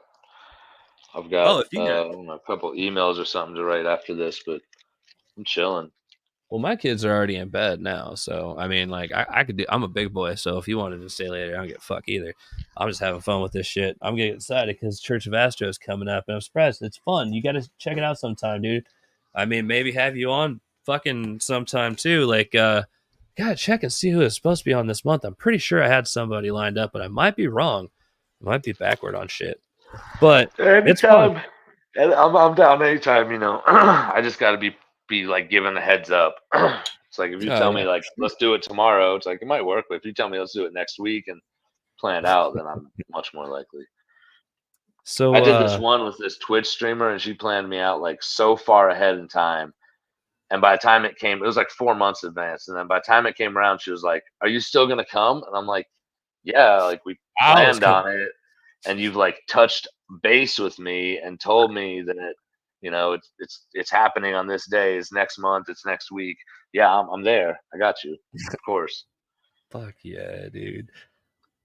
Speaker 2: Oh, if you hear
Speaker 1: a couple emails or something to write after this, but I'm chilling.
Speaker 2: Well, my kids are already in bed now, so I mean, like, I could do. I'm a big boy, so if you wanted to stay later, I don't get fuck either. I'm just having fun with this shit. I'm getting excited because Church of Astro is coming up, and I'm surprised. It's fun. You got to check it out sometime, dude. I mean, maybe have you on fucking sometime too. Like, gotta check and see who is supposed to be on this month. I'm pretty sure I had somebody lined up, but I might be wrong. I might be backward on shit, but it's fun.
Speaker 1: Anytime. I'm down anytime, you know. I just got to be like given a heads up. It's like if you
Speaker 2: Oh
Speaker 1: tell me
Speaker 2: yeah.
Speaker 1: like let's do it tomorrow, it's like it might work. But if you tell me let's do it next week and plan it out, then I'm much more likely. I
Speaker 2: So,
Speaker 1: did this one with this Twitch streamer, and she planned me out like so far ahead in time. And by the time it came, it was like 4 months advance. And then by the time it came around, she was like, "Are you still gonna come?" And I'm like, "Yeah, like we
Speaker 2: I was
Speaker 1: planned
Speaker 2: coming.
Speaker 1: on it, and you've like touched base with me and told me that it's happening on this day. It's next month. It's next week. Yeah, I'm there. I got you, of course."
Speaker 2: Fuck yeah, dude.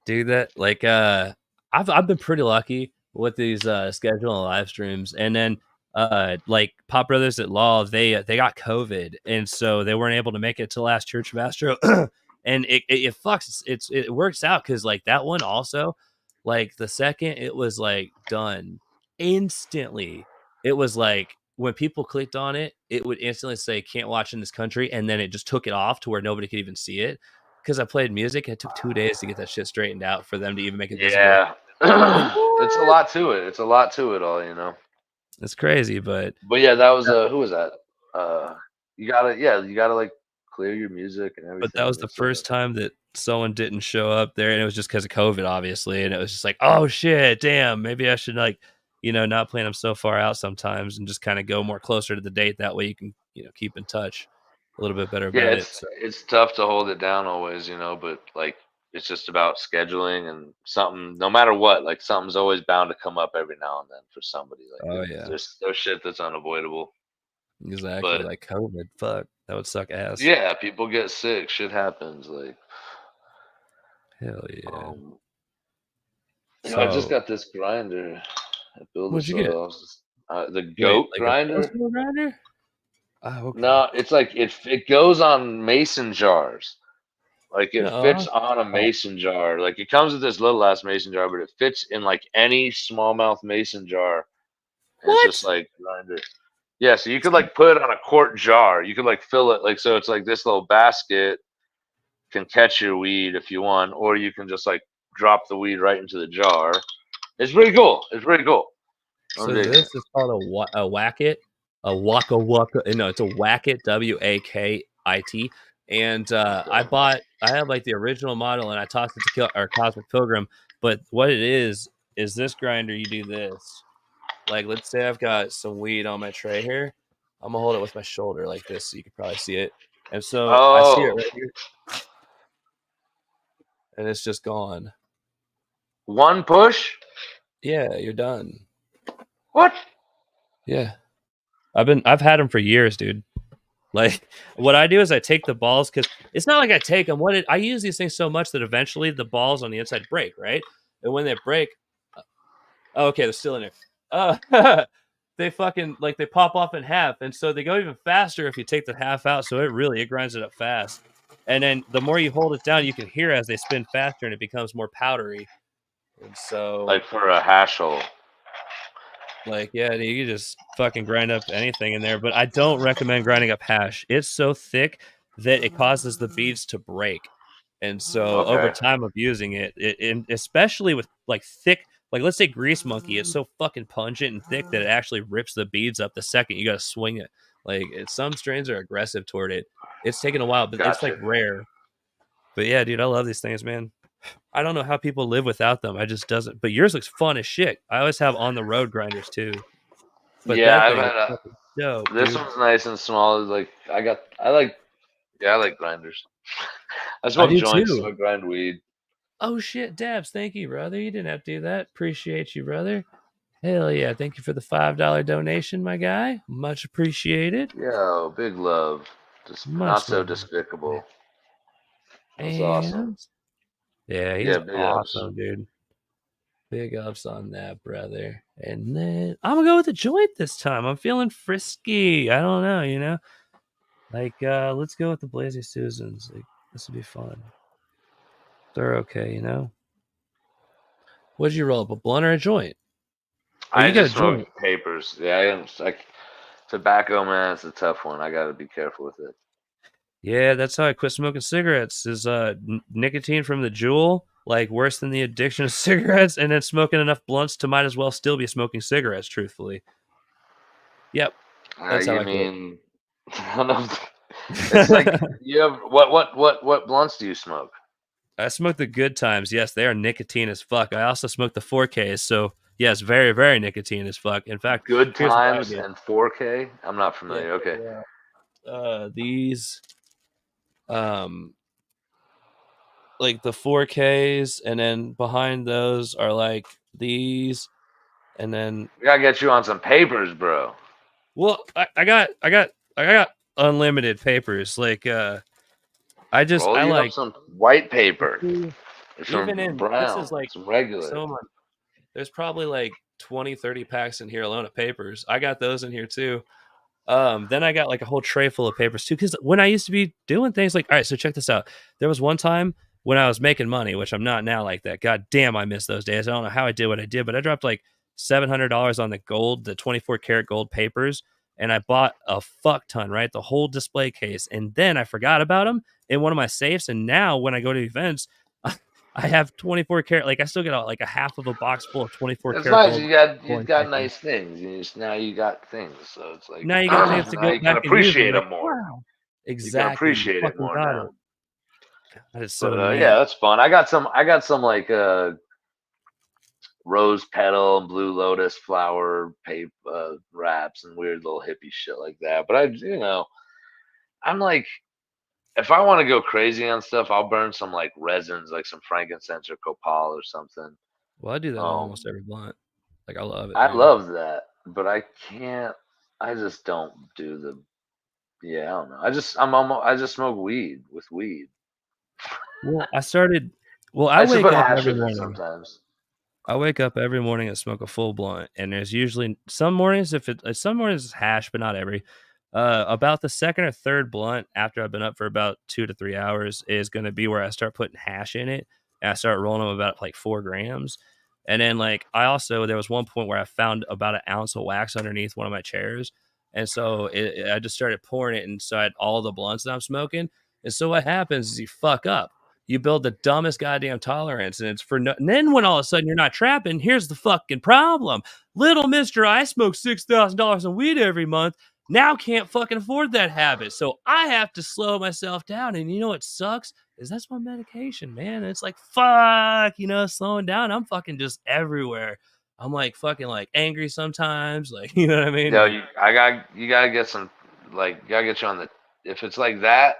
Speaker 2: Do that. Like, I've been pretty lucky with these scheduling live streams, and then like Pop Brothers at Law, they got COVID, and so they weren't able to make it to last Church of Astro, and it fucks. It works out because like that one also, like the second it was like done instantly, it was like when people clicked on it, it would instantly say can't watch in this country, and then it just took it off to where nobody could even see it because I played music. It took 2 days to get that shit straightened out for them to even make it visible.
Speaker 1: Yeah,
Speaker 2: Like,
Speaker 1: it's a
Speaker 2: what?
Speaker 1: lot to it. It's a lot to it all, you know.
Speaker 2: It's crazy, but
Speaker 1: But yeah, that was who was that? Uh, you gotta like clear your music and
Speaker 2: that
Speaker 1: everything.
Speaker 2: was the
Speaker 1: It's
Speaker 2: first time that someone didn't show up there, and it was just because of COVID, obviously. And it was just like, oh shit, damn, maybe I should like, not plan them so far out sometimes, and just kind of go more closer to the date. That way, you can keep in touch a little bit better
Speaker 1: yeah,
Speaker 2: about it.
Speaker 1: it's
Speaker 2: So,
Speaker 1: it's tough to hold it down always, but like it's just about scheduling and something. No matter what, like something's always bound to come up every now and then for somebody. Like
Speaker 2: oh yeah,
Speaker 1: there's shit that's unavoidable.
Speaker 2: exactly,
Speaker 1: But
Speaker 2: like COVID. Fuck, that would suck ass.
Speaker 1: yeah, people get sick. Shit happens. Like
Speaker 2: Hell yeah.
Speaker 1: um, I just
Speaker 2: So,
Speaker 1: got this grinder at
Speaker 2: what'd you get?
Speaker 1: Buildasoil. The
Speaker 2: Wait,
Speaker 1: goat
Speaker 2: like a
Speaker 1: grinder.
Speaker 2: Buildasoil grinder? Oh, okay.
Speaker 1: No, it's like it goes on mason jars. Like it
Speaker 2: No.
Speaker 1: fits on a mason jar. Like it comes with this little ass mason jar, but it fits in like any smallmouth mason jar. And it's just
Speaker 2: What?
Speaker 1: like grinder. Yeah, so you could like put it on a quart jar. You could like fill it like so it's like this little basket can catch your weed if you want, or you can just like drop the weed right into the jar. It's pretty cool. It's pretty cool. I'm
Speaker 2: So
Speaker 1: digging it.
Speaker 2: this is called a Wackit, a Waka Waka. No, it's a Wackit, Wakit. And
Speaker 1: Okay.
Speaker 2: I have like the original model, and I tossed it to our Cosmic Pilgrim. But what it is this grinder. You do this. Like, let's say I've got some weed on my tray here. I'm gonna hold it with my shoulder like this, so you can probably see it. And so I see it
Speaker 1: Oh,
Speaker 2: right here, and it's just gone.
Speaker 1: one push?
Speaker 2: Yeah, you're done.
Speaker 1: What?
Speaker 2: Yeah, I've had them for years, dude. Like what I do is I take the balls because it's not like I take them. I use these things so much that eventually the balls on the inside break, right? And when they break, oh, okay, they're still in there. They fucking like they pop off in half, and so they go even faster if you take the half out. So it grinds it up fast. And then the more you hold it down, you can hear as they spin faster, and it becomes more powdery. And so
Speaker 1: Like for a hash hole.
Speaker 2: like, yeah, you can just fucking grind up anything in there, but I don't recommend grinding up hash. It's so thick that it causes the beads to break. And so over
Speaker 1: Okay.
Speaker 2: time of using and especially with like thick, like let's say grease monkey, it's so fucking pungent and thick that it actually rips the beads up the second you got to swing it. Like some strains are aggressive toward it. It's taken a while, but it's like
Speaker 1: Gotcha.
Speaker 2: rare. But yeah, dude, I love these things, man. I don't know how people live without them. I just doesn't. But yours looks fun as shit. I always have on the road grinders too. But
Speaker 1: Yeah,
Speaker 2: that
Speaker 1: I've
Speaker 2: thing is
Speaker 1: had a.
Speaker 2: fucking dope,
Speaker 1: This
Speaker 2: dude.
Speaker 1: one's nice and small. Like I like grinders. I
Speaker 2: I
Speaker 1: smoke
Speaker 2: do
Speaker 1: joints, so
Speaker 2: too.
Speaker 1: I grind weed.
Speaker 2: Oh shit, Dabs, thank you, brother. You didn't have to do that. Appreciate you, brother. Hell yeah. Thank you for the $5 donation, my guy. Much appreciated.
Speaker 1: Yo, big love. Just not
Speaker 2: Much
Speaker 1: so
Speaker 2: love, man.
Speaker 1: despicable. That's awesome.
Speaker 2: And yeah, he's
Speaker 1: Yeah, big ups.
Speaker 2: awesome, dude. Big ups on that, brother. And then I'm gonna go with the joint this time. I'm feeling frisky. I don't know, Like, let's go with the Blazy Susans. Like, this would be fun. They're okay, you know. What did you roll up, a blunt or a joint? Oh,
Speaker 1: I
Speaker 2: you got a
Speaker 1: just
Speaker 2: joint.
Speaker 1: smoke papers. Yeah, I am like tobacco, man. It's a tough one. I got to be careful with it.
Speaker 2: Yeah, that's how I quit smoking cigarettes. Is nicotine from the Juul like worse than the addiction of cigarettes? And then smoking enough blunts to might as well still be smoking cigarettes. Truthfully, yep, that's how
Speaker 1: You
Speaker 2: I quit.
Speaker 1: mean, I don't know. It's like you have what blunts do you smoke?
Speaker 2: I smoke the good times. Yes, they are nicotine as fuck. I also smoke the 4Ks. So yes, very very nicotine as fuck. In fact,
Speaker 1: Good
Speaker 2: here's what I
Speaker 1: Times
Speaker 2: do.
Speaker 1: and 4K. I'm not
Speaker 2: Yeah,
Speaker 1: familiar.
Speaker 2: check
Speaker 1: Okay,
Speaker 2: it out. These um like the 4Ks, and then behind those are like these, and then
Speaker 1: we gotta get you on some papers, bro.
Speaker 2: well, I got unlimited papers. Like I
Speaker 1: Roll you up
Speaker 2: like
Speaker 1: some white paper or
Speaker 2: even
Speaker 1: some
Speaker 2: in this
Speaker 1: brown,
Speaker 2: is like
Speaker 1: some regular.
Speaker 2: so much. There's probably like 20, 30 packs in here alone of papers. I got those in here too. Then I got like a whole tray full of papers too. Because when I used to be doing things like, all right, so check this out. There was one time when I was making money, which I'm not now like that. God damn, I miss those days. I don't know how I did what I did, but I dropped like $700 on the gold, the 24 karat gold papers, and I bought a fuck ton, right? The whole display case, and then I forgot about them in one of my safes. And now when I go to events, I have 24 karat. Like I still get like a half of a box full of 24
Speaker 1: It's
Speaker 2: karat
Speaker 1: nice.
Speaker 2: gold
Speaker 1: You
Speaker 2: coin
Speaker 1: got
Speaker 2: papers.
Speaker 1: nice things. Now you got things. So it's like
Speaker 2: Now you got things to
Speaker 1: now
Speaker 2: go
Speaker 1: you can
Speaker 2: back and use them.
Speaker 1: appreciate
Speaker 2: Like,
Speaker 1: them more.
Speaker 2: wow,
Speaker 1: You can
Speaker 2: exactly. You
Speaker 1: appreciate it
Speaker 2: fucking
Speaker 1: more
Speaker 2: got
Speaker 1: now.
Speaker 2: it. That is so
Speaker 1: But yeah,
Speaker 2: neat.
Speaker 1: that's fun. I got some like rose petal and blue lotus flower paper wraps and weird little hippie shit like that. But I'm like, if I want to go crazy on stuff, I'll burn some like resins, like some frankincense or copal or something.
Speaker 2: Well, I do that in
Speaker 1: Um,
Speaker 2: almost every blunt. Like, I love it,
Speaker 1: I
Speaker 2: man.
Speaker 1: love that, but I can't. I just don't do the. Yeah, I don't know. I just smoke weed with weed.
Speaker 2: Well, I started. Well, I
Speaker 1: I should
Speaker 2: wake
Speaker 1: put
Speaker 2: up
Speaker 1: hash
Speaker 2: every
Speaker 1: with it
Speaker 2: morning.
Speaker 1: sometimes.
Speaker 2: I wake up every morning and smoke a full blunt, and there's usually some mornings some mornings it's hash, but not every. About the second or third blunt after I've been up for about 2 to 3 hours is going to be where I start putting hash in it, and I start rolling them about like 4 grams, and then like I also there was one point where I found about an ounce of wax underneath one of my chairs, and so I just started pouring it inside all the blunts that I'm smoking, and so what happens is you fuck up, you build the dumbest goddamn tolerance, and it's for no. And then when all of a sudden you're not trapping, here's the fucking problem. Little Mister, I smoke $6,000 in weed every month. Now can't fucking afford that habit, so I have to slow myself down. And you know what sucks is that's my medication, man. And it's like fuck, slowing down. I'm fucking just everywhere. I'm like fucking like angry sometimes, like you know what I mean,
Speaker 1: Yo,
Speaker 2: like
Speaker 1: you gotta get some, like, you gotta get you on the. If it's like that,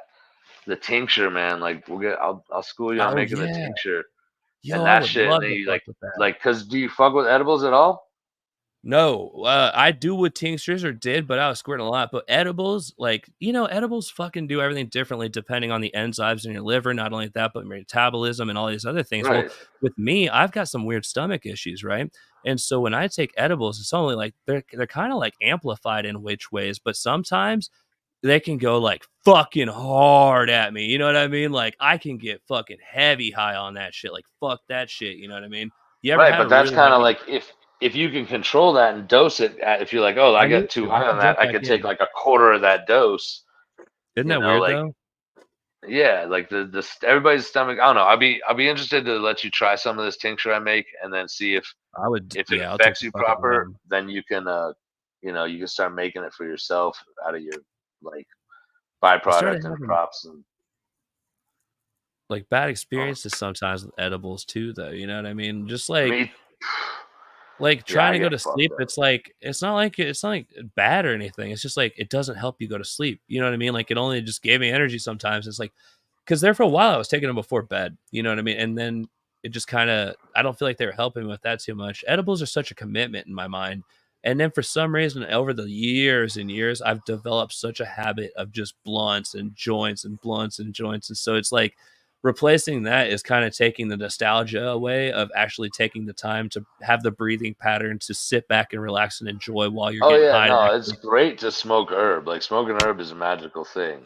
Speaker 1: the tincture, man. Like, I'll school you on
Speaker 2: oh
Speaker 1: making the
Speaker 2: yeah,
Speaker 1: tincture
Speaker 2: yo,
Speaker 1: and
Speaker 2: I
Speaker 1: that
Speaker 2: would
Speaker 1: shit. And
Speaker 2: love
Speaker 1: then
Speaker 2: to
Speaker 1: you
Speaker 2: fuck with that.
Speaker 1: cause do you fuck with edibles at all?
Speaker 2: No, I do with tinctures or did, but I was squirting a lot. But edibles, like, edibles fucking do everything differently depending on the enzymes in your liver. Not only that, but your metabolism and all these other things. Well,
Speaker 1: Right.
Speaker 2: with me, I've got some weird stomach issues, right? And so when I take edibles, it's only like they're kind of like amplified in which ways, but sometimes they can go like fucking hard at me. You know what I mean? Like I can get fucking heavy high on that shit. Like fuck that shit. You know what I mean? You ever
Speaker 1: Right,
Speaker 2: had
Speaker 1: but
Speaker 2: a
Speaker 1: that's
Speaker 2: really
Speaker 1: kind of
Speaker 2: heavy?
Speaker 1: like if you can control that and dose it. If you're like, oh, I
Speaker 2: I need
Speaker 1: got too
Speaker 2: to. I
Speaker 1: high on
Speaker 2: should jump
Speaker 1: that, I
Speaker 2: back
Speaker 1: could take
Speaker 2: in.
Speaker 1: like a quarter of that dose.
Speaker 2: Isn't that weird
Speaker 1: Like,
Speaker 2: though?
Speaker 1: yeah, like everybody's stomach. I don't know. I'll be interested to let you try some of this tincture I make, and then see
Speaker 2: I would,
Speaker 1: if it
Speaker 2: yeah, I'll take
Speaker 1: affects
Speaker 2: the
Speaker 1: you
Speaker 2: fucking
Speaker 1: proper.
Speaker 2: run.
Speaker 1: Then you can start making it for yourself out of your like
Speaker 2: I started
Speaker 1: byproduct and
Speaker 2: having
Speaker 1: crops and.
Speaker 2: like bad
Speaker 1: Oh,
Speaker 2: experiences sometimes with edibles too, though. You know what I mean? Just
Speaker 1: me,
Speaker 2: like
Speaker 1: yeah,
Speaker 2: trying
Speaker 1: I
Speaker 2: to go
Speaker 1: get
Speaker 2: to
Speaker 1: fucked
Speaker 2: sleep.
Speaker 1: up.
Speaker 2: It's not like bad or anything. It's just like it doesn't help you go to sleep. You know what I mean? Like it only just gave me energy sometimes. It's like because there for a while I was taking them before bed. You know what I mean? And then it just kind of I don't feel like they were helping me with that too much. Edibles are such a commitment in my mind. And then for some reason, over the years and years, I've developed such a habit of just blunts and joints and blunts and joints. And so it's like replacing that is kind of taking the nostalgia away of actually taking the time to have the breathing pattern to sit back and relax and enjoy while you're
Speaker 1: Oh
Speaker 2: getting
Speaker 1: yeah,
Speaker 2: high.
Speaker 1: no, it's great to smoke herb. Like smoking herb is a magical thing.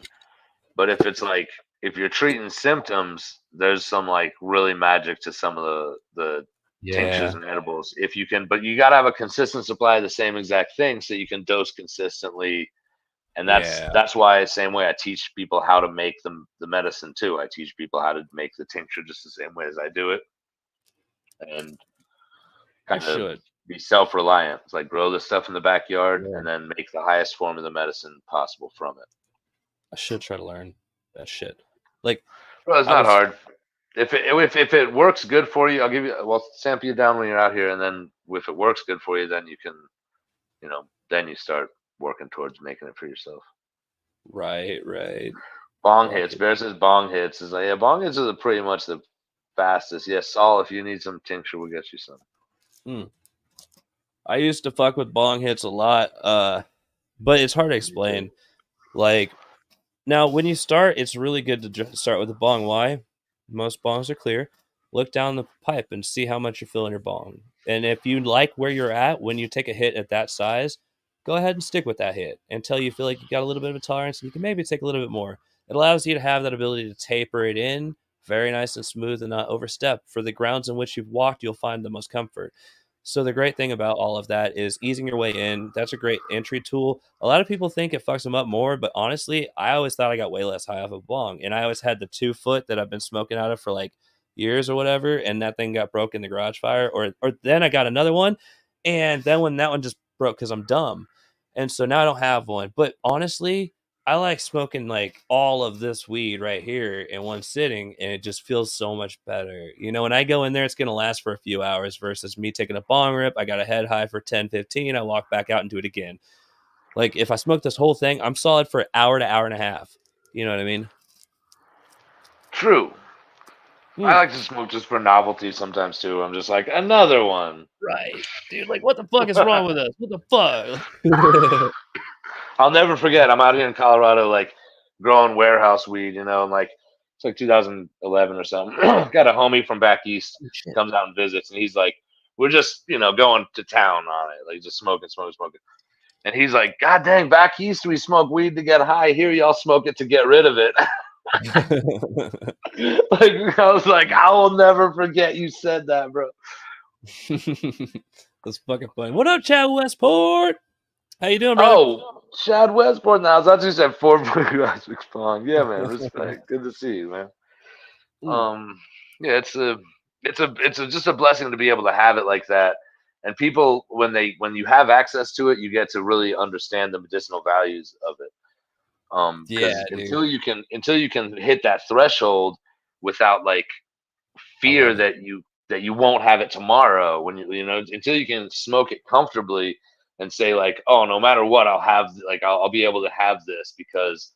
Speaker 1: But if it's like if you're treating symptoms, there's some like really magic to some of the tinctures
Speaker 2: Yeah,
Speaker 1: and edibles. If you can, but you got to have a consistent supply of the same exact thing so you can dose consistently. And that's
Speaker 2: yeah,
Speaker 1: that's why same way I teach people how to make the medicine too. I teach people how to make the tincture just the same way as I do it, and
Speaker 2: I
Speaker 1: kind of
Speaker 2: should.
Speaker 1: be self-reliant. It's like grow the stuff in the backyard
Speaker 2: Yeah,
Speaker 1: and then make the highest form of the medicine possible from it.
Speaker 2: I should try to learn that shit. Like
Speaker 1: Well, it's
Speaker 2: I
Speaker 1: not
Speaker 2: was
Speaker 1: hard. If it works good for you, I'll give you. Well, sample you down when you're out here, and then if it works good for you, then you can, then you start working towards making it for yourself.
Speaker 2: right.
Speaker 1: Bong
Speaker 2: Fuck
Speaker 1: hits.
Speaker 2: it.
Speaker 1: Bear says bong hits. Is like, yeah, bong hits are pretty much the fastest. Yes, Saul, if you need some tincture, we'll get you some.
Speaker 2: Hmm. I used to fuck with bong hits a lot, but it's hard to
Speaker 1: Me too.
Speaker 2: explain. Like now, when you start, it's really good to start with a bong. Why? Most bongs are clear. Look down the pipe and see how much you fill in your bong. And if you like where you're at when you take a hit at that size, go ahead and stick with that hit until you feel like you got a little bit of a tolerance and you can maybe take a little bit more. It allows you to have that ability to taper it in very nice and smooth and not overstep. For the grounds in which you've walked, you'll find the most comfort. So the great thing about all of that is easing your way in. That's a great entry tool. A lot of people think it fucks them up more, but honestly, I always thought I got way less high off of bong, and I always had the 2 foot that I've been smoking out of for like years or whatever, and that thing got broke in the garage fire, or then I got another one, and then when that one just broke because I'm dumb, and so now I don't have one. But honestly, I like smoking like all of this weed right here in one sitting, and it just feels so much better. When I go in there, it's going to last for a few hours versus me taking a bong rip. I got a head high for 10, 15. I walk back out and do it again. Like if I smoke this whole thing, I'm solid for an hour to hour and a half. You know what I mean?
Speaker 1: True. I
Speaker 2: Mm,
Speaker 1: like to smoke just for novelty sometimes too. I'm just like another one.
Speaker 2: right. Dude, like what the fuck is wrong with us? What the fuck?
Speaker 1: I'll never forget. I'm out here in Colorado, like growing warehouse weed, and like it's like 2011 or something. Got a homie from back east
Speaker 2: Oh, shit.
Speaker 1: comes out and visits, and he's like, "We're just, going to town on it, like just smoking." And he's like, "God dang, back east we smoke weed to get high. Here y'all smoke it to get rid of it." Like I was like, I will never forget you said that, bro.
Speaker 2: That's fucking funny. What up, Chad Westport? How you doing, brother?
Speaker 1: Oh, Chad Westport now. I thought you said 4 Pong. Yeah, man. Respect. Good to see you, man.
Speaker 2: Mm,
Speaker 1: Um, yeah, it's just a blessing to be able to have it like that. And people, when you have access to it, you get to really understand the medicinal values of it.
Speaker 2: yeah,
Speaker 1: Because
Speaker 2: dude.
Speaker 1: until you can hit that threshold without like
Speaker 2: I
Speaker 1: fear
Speaker 2: love it.
Speaker 1: that you won't have it tomorrow, when until you can smoke it comfortably and say like, oh, no matter what, I'll be able to have this because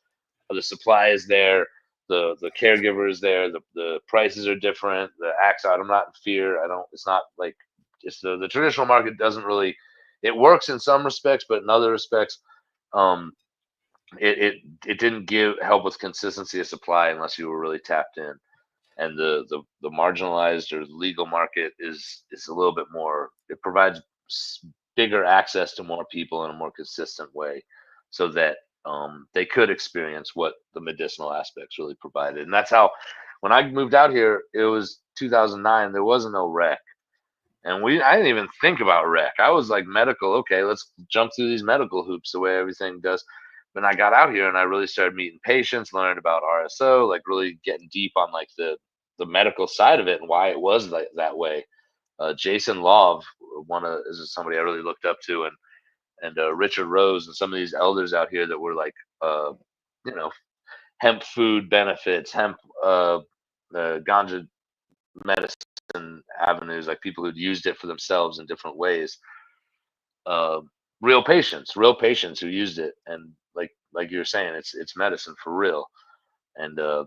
Speaker 1: the supply is there, the caregiver is there, the prices are different, the acts out. I'm not in fear. I don't. It's not like it's the traditional market doesn't really. It works in some respects, but in other respects, um, it didn't give help with consistency of supply unless you were really tapped in. And the marginalized or legal market is a little bit more. It provides bigger access to more people in a more consistent way, so that they could experience what the medicinal aspects really provided. And that's how, when I moved out here, it was 2009. There wasn't no rec, and I didn't even think about rec. I was like medical. Okay, let's jump through these medical hoops the way everything does. When I got out here and I really started meeting patients, learned about RSO, like really getting deep on like the medical side of it and why it was like that way. Jason Love, is somebody I really looked up to, and Richard Rose and some of these elders out here that were like, you know, hemp food benefits, hemp ganja medicine avenues, like people who'd used it for themselves in different ways. Uh, real patients who used it, and like you were saying, it's medicine for real.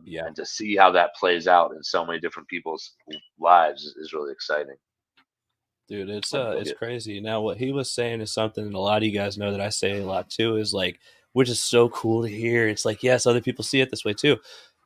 Speaker 2: Yeah,
Speaker 1: And to see how that plays out in so many different people's lives is really exciting.
Speaker 2: dude, it's
Speaker 1: I dig
Speaker 2: it's
Speaker 1: it.
Speaker 2: crazy. Now, what he was saying is something that a lot of you guys know that I say a lot too. Is like, which is so cool to hear. It's like, yes, other people see it this way too.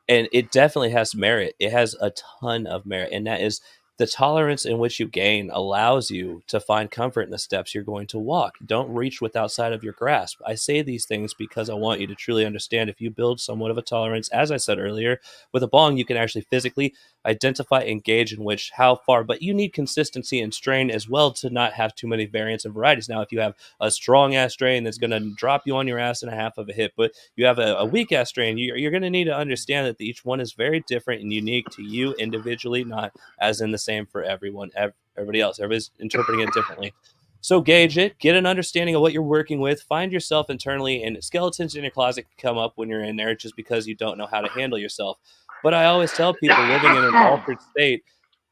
Speaker 2: And it definitely has merit. It has a ton of merit, and that is the tolerance in which you gain allows you to find comfort in the steps you're going to walk. Don't reach with outside of your grasp. I say these things because I want you to truly understand if you build somewhat of a tolerance, as I said earlier, with a bong, you can actually physically identify, engage in which, how far, but you need consistency and strain as well to not have too many variants and varieties. Now, if you have a strong ass strain that's going to drop you on your ass in a half of a hit, but you have a weak ass strain, you're going to need to understand that each one is very different and unique to you individually, not as in the same for everyone, everybody else. Everybody's interpreting it differently. So gauge it, get an understanding of what you're working with, find yourself internally, and skeletons in your closet can come up when you're in there just because you don't know how to handle yourself. But I always tell people living in an altered state,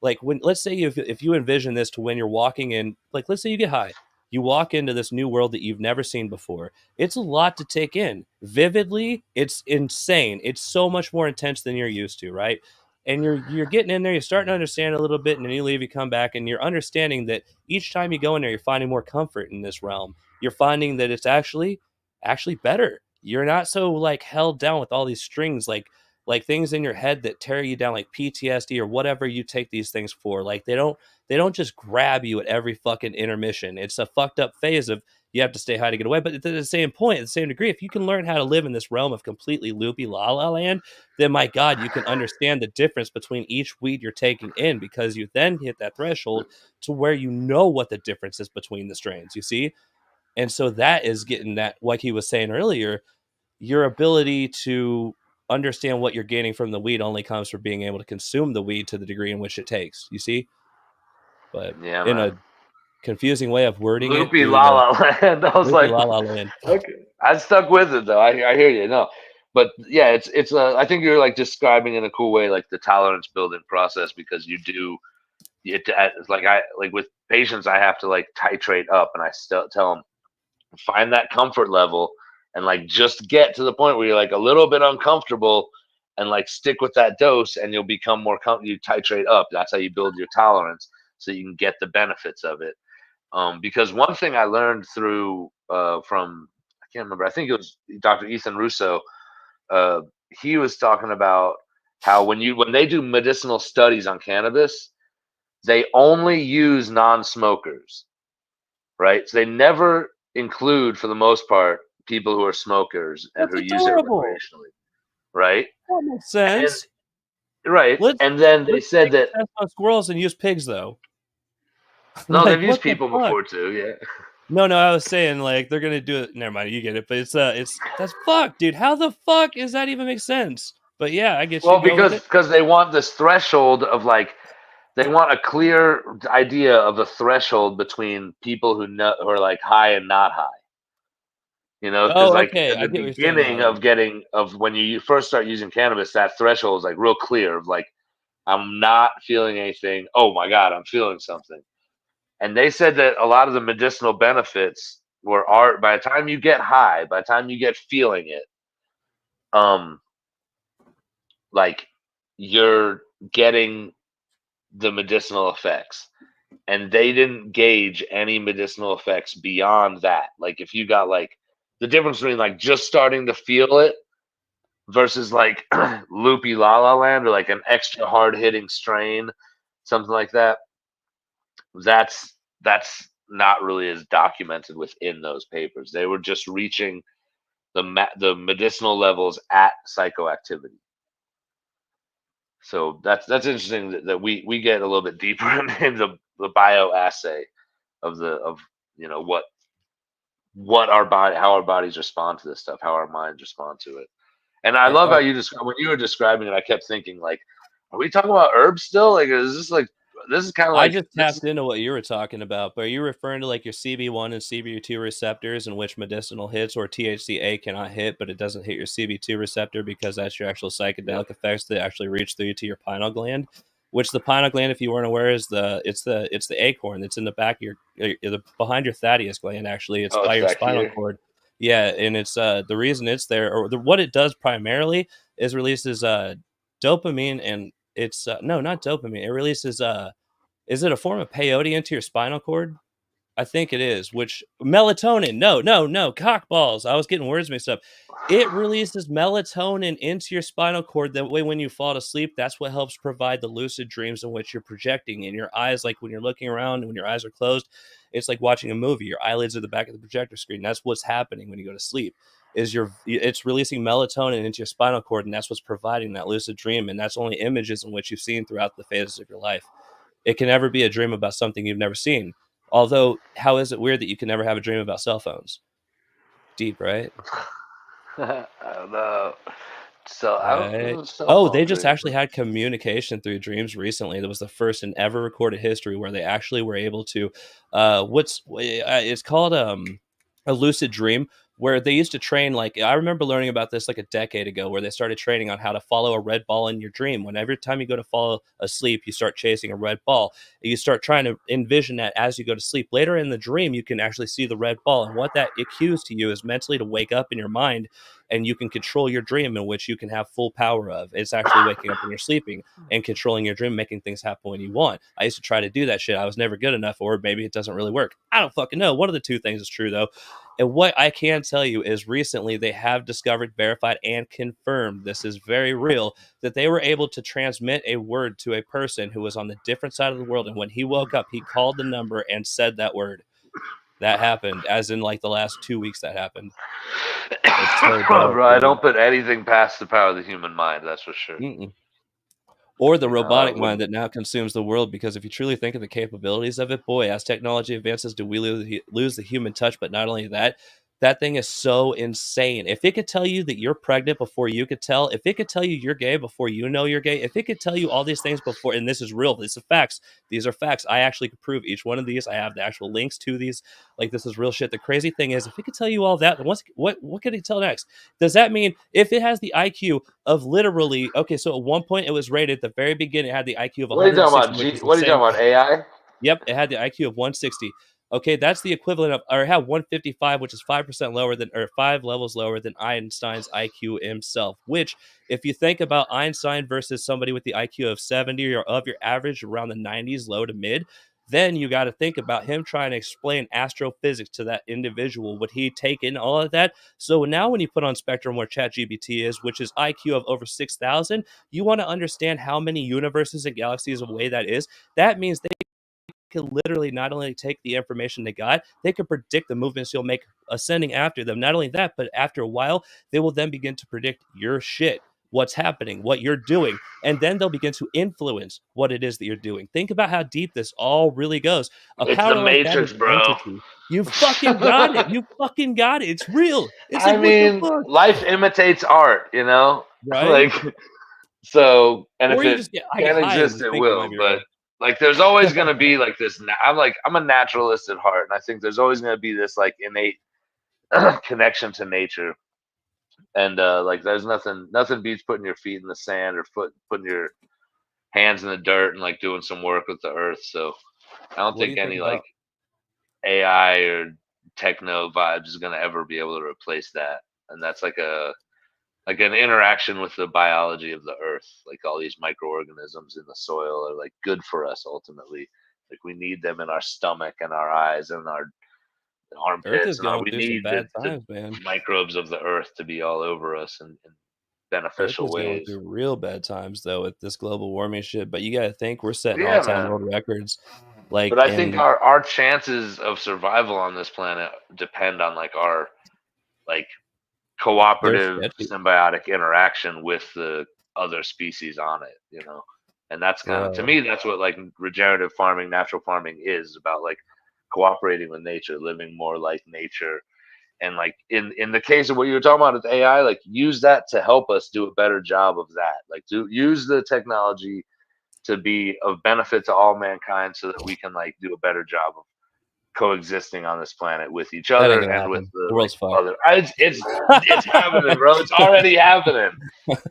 Speaker 2: like when, let's say if you envision this to when you're walking in, like let's say you get high, you walk into this new world that you've never seen before. It's a lot to take in. Vividly, it's insane. It's so much more intense than you're used to, right? And you're getting in there, you're starting to understand a little bit, and then you leave, you come back, and you're understanding that each time you go in there, you're finding more comfort in this realm. You're finding that it's actually better. You're not so like held down with all these strings, like things in your head that tear you down, like PTSD or whatever you take these things for. Like they don't just grab you at every fucking intermission. It's a fucked up phase of you have to stay high to get away. But at the same point, at the same degree, if you can learn how to live in this realm of completely loopy la la land, then my God, you can understand the difference between each weed you're taking in, because you then hit that threshold to where you know what the difference is between the strains, you see? And so that is getting that, like he was saying earlier, your ability to understand what you're gaining from the weed only comes from being able to consume the weed to the degree in which it takes, you see? But
Speaker 1: Yeah,
Speaker 2: in
Speaker 1: man.
Speaker 2: a confusing way of wording it,
Speaker 1: Loopy
Speaker 2: dude,
Speaker 1: La La Land. I was
Speaker 2: loopy
Speaker 1: like,
Speaker 2: la la land.
Speaker 1: okay. I stuck with it though. I hear you. No, but yeah, it's I think you're like describing in a cool way, like the tolerance building process, because you do it's like I like with patients, I have to like titrate up, and I still tell them find that comfort level and like just get to the point where you're like a little bit uncomfortable and like stick with that dose and you'll become more comfortable. You titrate up. That's how you build your tolerance so you can get the benefits of it. Because one thing I learned through from I can't remember. I think it was Dr. Ethan Russo. Uh, he was talking about how when they do medicinal studies on cannabis, they only use non-smokers, right? So they never include, for the most part, people who are smokers and
Speaker 2: That's
Speaker 1: who use it
Speaker 2: adorable.
Speaker 1: recreationally, right?
Speaker 2: That makes
Speaker 1: And
Speaker 2: sense.
Speaker 1: right,
Speaker 2: Let's
Speaker 1: and then they
Speaker 2: let's
Speaker 1: said
Speaker 2: take a
Speaker 1: that
Speaker 2: test on squirrels and use pigs though.
Speaker 1: no,
Speaker 2: Like
Speaker 1: they've used
Speaker 2: what the
Speaker 1: people
Speaker 2: fuck?
Speaker 1: before too. Yeah.
Speaker 2: No, I was saying like they're gonna do it. Never mind, you get it. But it's that's fuck, dude. How the fuck does that even make sense? But yeah, I get you.
Speaker 1: Well,
Speaker 2: Go with
Speaker 1: because
Speaker 2: it.
Speaker 1: because they want this threshold of like they want a clear idea of a threshold between people who are like high and not high. Because
Speaker 2: Oh,
Speaker 1: like
Speaker 2: okay.
Speaker 1: in
Speaker 2: I
Speaker 1: the
Speaker 2: get what you're saying now.
Speaker 1: beginning
Speaker 2: Yeah.
Speaker 1: of getting of when you first start using cannabis, that threshold is like real clear of like I'm not feeling anything. Oh my god, I'm feeling something. And they said that a lot of the medicinal benefits were art by the time you get high, by the time you get feeling it, um, like you're getting the medicinal effects. And they didn't gauge any medicinal effects beyond that. Like if you got like the difference between like just starting to feel it versus like loopy la la land or like an extra hard hitting strain, something like that. That's not really as documented within those papers. They were just reaching the medicinal levels at psychoactivity. So that's interesting that we get a little bit deeper in the bioassay of what our body how our bodies respond to this stuff, how our minds respond to it. And I love how you describe when you were describing it. I kept thinking like, are we talking about herbs still? Like, is this like this is kind of
Speaker 2: I
Speaker 1: like
Speaker 2: just
Speaker 1: this?
Speaker 2: tapped into what you were talking about, but are you referring to like your CB1 and CB2 receptors in which medicinal hits or THCA cannot hit, but it doesn't hit your CB2 receptor because that's your actual
Speaker 1: Yep.
Speaker 2: psychedelic effects that actually reach through to your pineal gland? Which the pineal gland, if you weren't aware, is the acorn that's in the back of behind your thaddeus gland. Actually, it's
Speaker 1: Oh,
Speaker 2: by
Speaker 1: it's
Speaker 2: your
Speaker 1: back
Speaker 2: spinal
Speaker 1: here.
Speaker 2: cord. Yeah, and it's the reason it's there, or what it does primarily is releases dopamine, and it's no, not dopamine. It releases is it a form of peyote into your spinal cord? I think it is, which melatonin. No, cockballs. I was getting words mixed up. It releases melatonin into your spinal cord. That way, when you fall to sleep, that's what helps provide the lucid dreams in which you're projecting in your eyes. Like when you're looking around, when your eyes are closed, it's like watching a movie. Your eyelids are the back of the projector screen. That's what's happening when you go to sleep. It's releasing melatonin into your spinal cord, and that's what's providing that lucid dream. And that's only images in which you've seen throughout the phases of your life. It can never be a dream about something you've never seen. Although, how is it weird that you can never have a dream about cell phones? Deep, right?
Speaker 1: I don't know. So I
Speaker 2: Right.
Speaker 1: don't cell
Speaker 2: Oh,
Speaker 1: phone
Speaker 2: they just
Speaker 1: dreams.
Speaker 2: actually had communication through dreams recently. That was the first in ever recorded history where they actually were able to it's called a lucid dream, where they used to train. Like, I remember learning about this like a decade ago, where they started training on how to follow a red ball in your dream. When every time you go to fall asleep, you start chasing a red ball. You start trying to envision that as you go to sleep. Later in the dream, you can actually see the red ball, and what that cues to you is mentally to wake up in your mind, and you can control your dream, in which you can have full power of. It's actually waking up when you're sleeping and controlling your dream, making things happen when you want. I used to try to do that shit. I was never good enough, or maybe it doesn't really work. I don't fucking know. One of the two things is true, though. And what I can tell you is recently they have discovered, verified, and confirmed, this is very real, that they were able to transmit a word to a person who was on the different side of the world. And when he woke up, he called the number and said that word. That happened, as in like the last 2 weeks that happened. It's so dope,
Speaker 1: Bro, I
Speaker 2: dude.
Speaker 1: don't put anything past the power of the human mind. That's for sure.
Speaker 2: Mm-mm. Or the
Speaker 1: You know, I
Speaker 2: robotic mind
Speaker 1: wouldn't.
Speaker 2: that now consumes the world. Because if you truly think of the capabilities of it, boy, as technology advances, do we lose the human touch? But not only that, that thing is so insane. If it could tell you that you're pregnant before you could tell, if it could tell you you're gay before you know you're gay, if it could tell you all these things before, and this is real, this is facts. These are facts. I actually could prove each one of these. I have the actual links to these. Like, this is real shit. The crazy thing is, if it could tell you all that, then what could it tell next? Does that mean if it has the IQ of literally, okay, so at one point it was rated at the very beginning, it had the IQ of
Speaker 1: What are you talking
Speaker 2: 160,
Speaker 1: about?
Speaker 2: which is
Speaker 1: What are you
Speaker 2: insane.
Speaker 1: talking about? AI?
Speaker 2: Yep, it had the IQ of 160. Okay, that's the equivalent of, or it had 155, which is 5% lower than, or 5 levels lower than Einstein's IQ himself. Which, if you think about Einstein versus somebody with the IQ of 70 or of your average around the 90s, low to mid, then you got to think about him trying to explain astrophysics to that individual. Would he take in all of that? So now, when you put on Spectrum where ChatGPT is, which is IQ of over 6,000, you want to understand how many universes and galaxies away that is. That means they can literally not only take the information they got, they can predict the movements you'll make ascending after them. Not only that, but after a while, they will then begin to predict your shit, what's happening, what you're doing, and then they'll begin to influence what it is that you're doing. Think about how deep this all really goes. A
Speaker 1: It's the
Speaker 2: power like that
Speaker 1: Matrix,
Speaker 2: is
Speaker 1: bro.
Speaker 2: entity. You fucking got it. You fucking got it. It's real. It's
Speaker 1: I
Speaker 2: like, what the
Speaker 1: mean,
Speaker 2: fuck?
Speaker 1: life imitates art, you know?
Speaker 2: Right?
Speaker 1: Like, so, and
Speaker 2: Or
Speaker 1: if
Speaker 2: you
Speaker 1: it
Speaker 2: just get
Speaker 1: can
Speaker 2: high and
Speaker 1: exist,
Speaker 2: you
Speaker 1: it
Speaker 2: think it might
Speaker 1: will.
Speaker 2: be
Speaker 1: But
Speaker 2: real.
Speaker 1: like, there's always going to be like this. I'm a naturalist at heart. And I think there's always going to be this like innate connection to nature. And like, there's nothing beats putting your feet in the sand or putting your hands in the dirt and like doing some work with the earth. So I don't
Speaker 2: What do
Speaker 1: think
Speaker 2: you think
Speaker 1: any like
Speaker 2: about
Speaker 1: AI or techno vibes is going to ever be able to replace that. And that's like an interaction with the biology of the earth. Like, all these microorganisms in the soil are like good for us ultimately. Like, we need them in our stomach and our eyes and our
Speaker 2: Earth
Speaker 1: armpits,
Speaker 2: is
Speaker 1: and our
Speaker 2: going
Speaker 1: we
Speaker 2: through some
Speaker 1: need
Speaker 2: bad
Speaker 1: the
Speaker 2: times, man?
Speaker 1: microbes of the earth to be all over us in
Speaker 2: Earth
Speaker 1: beneficial
Speaker 2: is going
Speaker 1: ways.
Speaker 2: through real bad times though with this global warming shit. But you gotta think we're setting
Speaker 1: Yeah,
Speaker 2: all-time
Speaker 1: man.
Speaker 2: world records.
Speaker 1: But
Speaker 2: Like,
Speaker 1: I think
Speaker 2: and
Speaker 1: our chances of survival on this planet depend on like our like
Speaker 2: they're
Speaker 1: cooperative
Speaker 2: sketchy,
Speaker 1: symbiotic interaction with the other species on it, you know. And that's kind of, to
Speaker 2: bro.
Speaker 1: me, that's what like regenerative farming, natural farming is about, like cooperating with nature, living more like nature. And like in the case of what you were talking about with AI, like use that to help us do a better job of that. Like, to use the technology to be of benefit to all mankind so that we can like do a better job of coexisting on this planet with each
Speaker 2: That ain't
Speaker 1: other
Speaker 2: gonna
Speaker 1: and with
Speaker 2: happen.
Speaker 1: the
Speaker 2: The
Speaker 1: like
Speaker 2: world's fucked.
Speaker 1: other. It's happening, bro. It's already happening.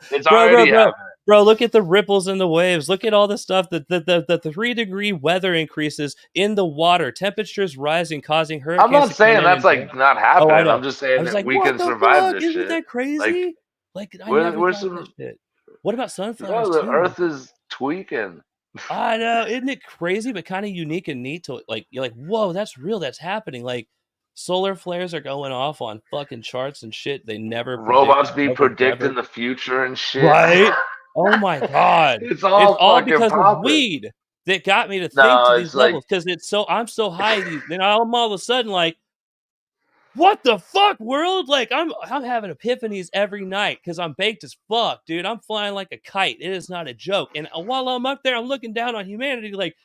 Speaker 1: It's
Speaker 2: bro, bro,
Speaker 1: already
Speaker 2: bro,
Speaker 1: happening.
Speaker 2: bro. Look at the ripples in the waves. Look at all the stuff that the 3-degree weather increases in the water, temperatures rising, causing
Speaker 1: I'm
Speaker 2: hurricanes
Speaker 1: not
Speaker 2: to come
Speaker 1: saying
Speaker 2: in
Speaker 1: that's
Speaker 2: and.
Speaker 1: like not
Speaker 2: Oh, I
Speaker 1: happening.
Speaker 2: know.
Speaker 1: I'm just
Speaker 2: I
Speaker 1: saying
Speaker 2: was
Speaker 1: that
Speaker 2: like,
Speaker 1: we
Speaker 2: what
Speaker 1: can
Speaker 2: the
Speaker 1: survive
Speaker 2: fuck?
Speaker 1: this
Speaker 2: Isn't
Speaker 1: shit.
Speaker 2: that
Speaker 1: Like,
Speaker 2: crazy? Like, I
Speaker 1: we're
Speaker 2: never
Speaker 1: we're
Speaker 2: thought of that
Speaker 1: some
Speaker 2: shit. What about sunflowers
Speaker 1: no, the
Speaker 2: too?
Speaker 1: earth is tweaking.
Speaker 2: I know, isn't it crazy, but kind of unique and neat to like. You're like, whoa, that's real. That's happening. Like, solar flares are going off on fucking charts and shit. They never predicted
Speaker 1: Robots be
Speaker 2: ever,
Speaker 1: predicting
Speaker 2: ever.
Speaker 1: the future and shit.
Speaker 2: Right? Oh my god,
Speaker 1: It's
Speaker 2: it's
Speaker 1: all
Speaker 2: all
Speaker 1: fucking
Speaker 2: because of
Speaker 1: popping.
Speaker 2: weed that got me to think to
Speaker 1: No,
Speaker 2: these
Speaker 1: it's like
Speaker 2: levels. Because I'm so high. Then I'm all of a sudden like, what the fuck, world? Like I'm having epiphanies every night because I'm baked as fuck, dude. I'm flying like a kite. It is not a joke. And while I'm up there, I'm looking down on humanity like,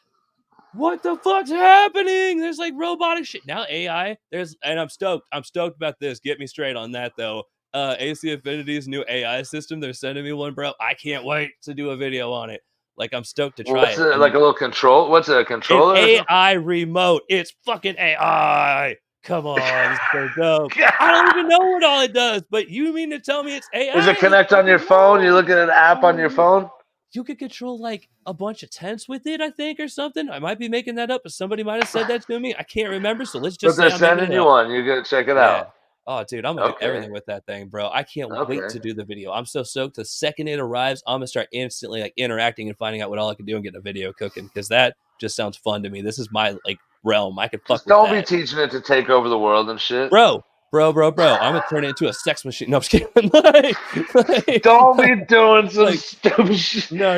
Speaker 2: what the fuck's happening? There's like robotic shit. Now AI, and I'm stoked. I'm stoked about this. Get me straight on that though. AC Affinity's new AI system, they're sending me one, bro. I can't wait to do a video on it. Like I'm stoked to try
Speaker 1: what's
Speaker 2: it.
Speaker 1: it, like
Speaker 2: And
Speaker 1: a little control? What's it, a
Speaker 2: an
Speaker 1: controller or something?
Speaker 2: AI remote. It's fucking AI. Come on, this is so dope. I don't even know what all it does, but you mean to tell me it's
Speaker 1: Does it
Speaker 2: AI? Let's
Speaker 1: connect on your
Speaker 2: fucking
Speaker 1: phone? You
Speaker 2: roll.
Speaker 1: look at an app on your
Speaker 2: Oh,
Speaker 1: phone?
Speaker 2: you could control like a bunch of tents with it, I think, or something. I might be making that up, but somebody might have said that to me. I can't remember, so let's
Speaker 1: But
Speaker 2: just say
Speaker 1: they're
Speaker 2: I'm making
Speaker 1: sending
Speaker 2: it
Speaker 1: you
Speaker 2: up.
Speaker 1: one. You're gonna check it
Speaker 2: Yeah.
Speaker 1: out.
Speaker 2: Oh, dude, I'm gonna do
Speaker 1: Okay.
Speaker 2: everything with that thing, bro. I can't wait
Speaker 1: Okay.
Speaker 2: to do the video. I'm so stoked. The second it arrives, I'm gonna start instantly like interacting and finding out what all I can do and getting a video cooking because that just sounds fun to me. This is my like realm. I could fuck
Speaker 1: Just
Speaker 2: with
Speaker 1: don't be
Speaker 2: that,
Speaker 1: teaching it to take over the world and shit.
Speaker 2: bro. I'm gonna turn it into a sex machine. No, I'm just kidding.
Speaker 1: Don't be doing some
Speaker 2: Like,
Speaker 1: stupid shit.
Speaker 2: no.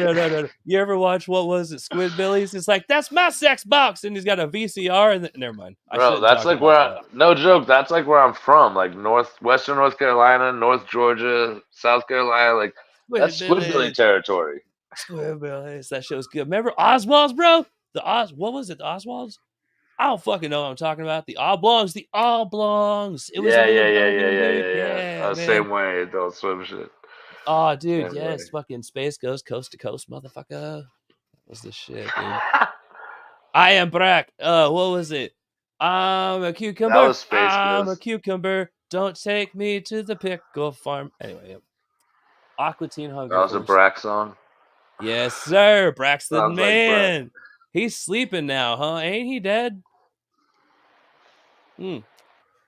Speaker 2: You ever watch what was it, Squidbillies? It's like that's my sex box, and he's got a VCR. And never mind. I
Speaker 1: Bro,
Speaker 2: shouldn't
Speaker 1: that's
Speaker 2: talk
Speaker 1: like
Speaker 2: about
Speaker 1: where
Speaker 2: that.
Speaker 1: no joke, that's like where I'm from. Like Western North Carolina, North Georgia, South Carolina, like that's Squidbilly
Speaker 2: Squidbillies.
Speaker 1: territory.
Speaker 2: Squidbillies. That show's good. Remember Oswald's, bro? What was it? The Oswald's? I don't fucking know what I'm talking about. The Oblongs. The Oblongs. It was a
Speaker 1: Yeah,
Speaker 2: little
Speaker 1: yeah, yeah, yeah,
Speaker 2: Belgian
Speaker 1: yeah,
Speaker 2: dude.
Speaker 1: yeah, yeah.
Speaker 2: Yeah, man.
Speaker 1: Same way, Adult Swim shit.
Speaker 2: Oh, dude.
Speaker 1: Same way.
Speaker 2: Yes. Fucking Space Ghost Coast to Coast, motherfucker. That was the shit, dude. I am Brack. What was it? I'm a
Speaker 1: That
Speaker 2: cucumber.
Speaker 1: was Space
Speaker 2: I'm a
Speaker 1: Ghost.
Speaker 2: cucumber. Don't take me to the pickle farm. Anyway, yep. Aqua Teen
Speaker 1: That
Speaker 2: Hunger
Speaker 1: was a
Speaker 2: Force.
Speaker 1: Brack song.
Speaker 2: Yes, sir. Braxton
Speaker 1: Sounds like Brack.
Speaker 2: Man. He's sleeping now, huh? Ain't he dead? Hmm.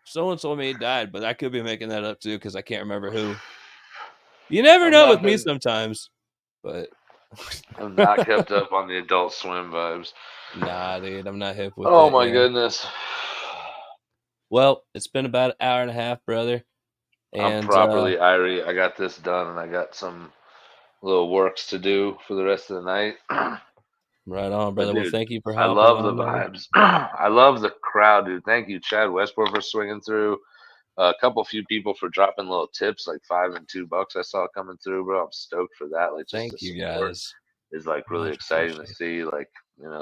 Speaker 2: Someone told me he died, but I could be making that up too because I can't remember who. You never
Speaker 1: I've
Speaker 2: know
Speaker 1: not
Speaker 2: with me
Speaker 1: been
Speaker 2: sometimes. But
Speaker 1: I've not kept up on the Adult Swim vibes.
Speaker 2: nah, dude, I'm not hip with
Speaker 1: Oh
Speaker 2: it.
Speaker 1: my
Speaker 2: Yeah.
Speaker 1: goodness.
Speaker 2: Well, it's been about an hour and a half, brother.
Speaker 1: I'm
Speaker 2: And
Speaker 1: properly irie. I got this done and I got some little works to do for the rest of the night.
Speaker 2: right on,
Speaker 1: But
Speaker 2: brother. Well,
Speaker 1: dude,
Speaker 2: thank you for
Speaker 1: I
Speaker 2: hopping
Speaker 1: love the
Speaker 2: on, man.
Speaker 1: vibes. I love the crowd, dude. Thank you, Chad Westport, for swinging through. A couple few people for dropping little tips, like $5 and $2 I saw coming through, bro. I'm stoked for that. Like just the
Speaker 2: Thank you
Speaker 1: support
Speaker 2: guys.
Speaker 1: is like really
Speaker 2: Much
Speaker 1: exciting to
Speaker 2: appreciated.
Speaker 1: see. Like,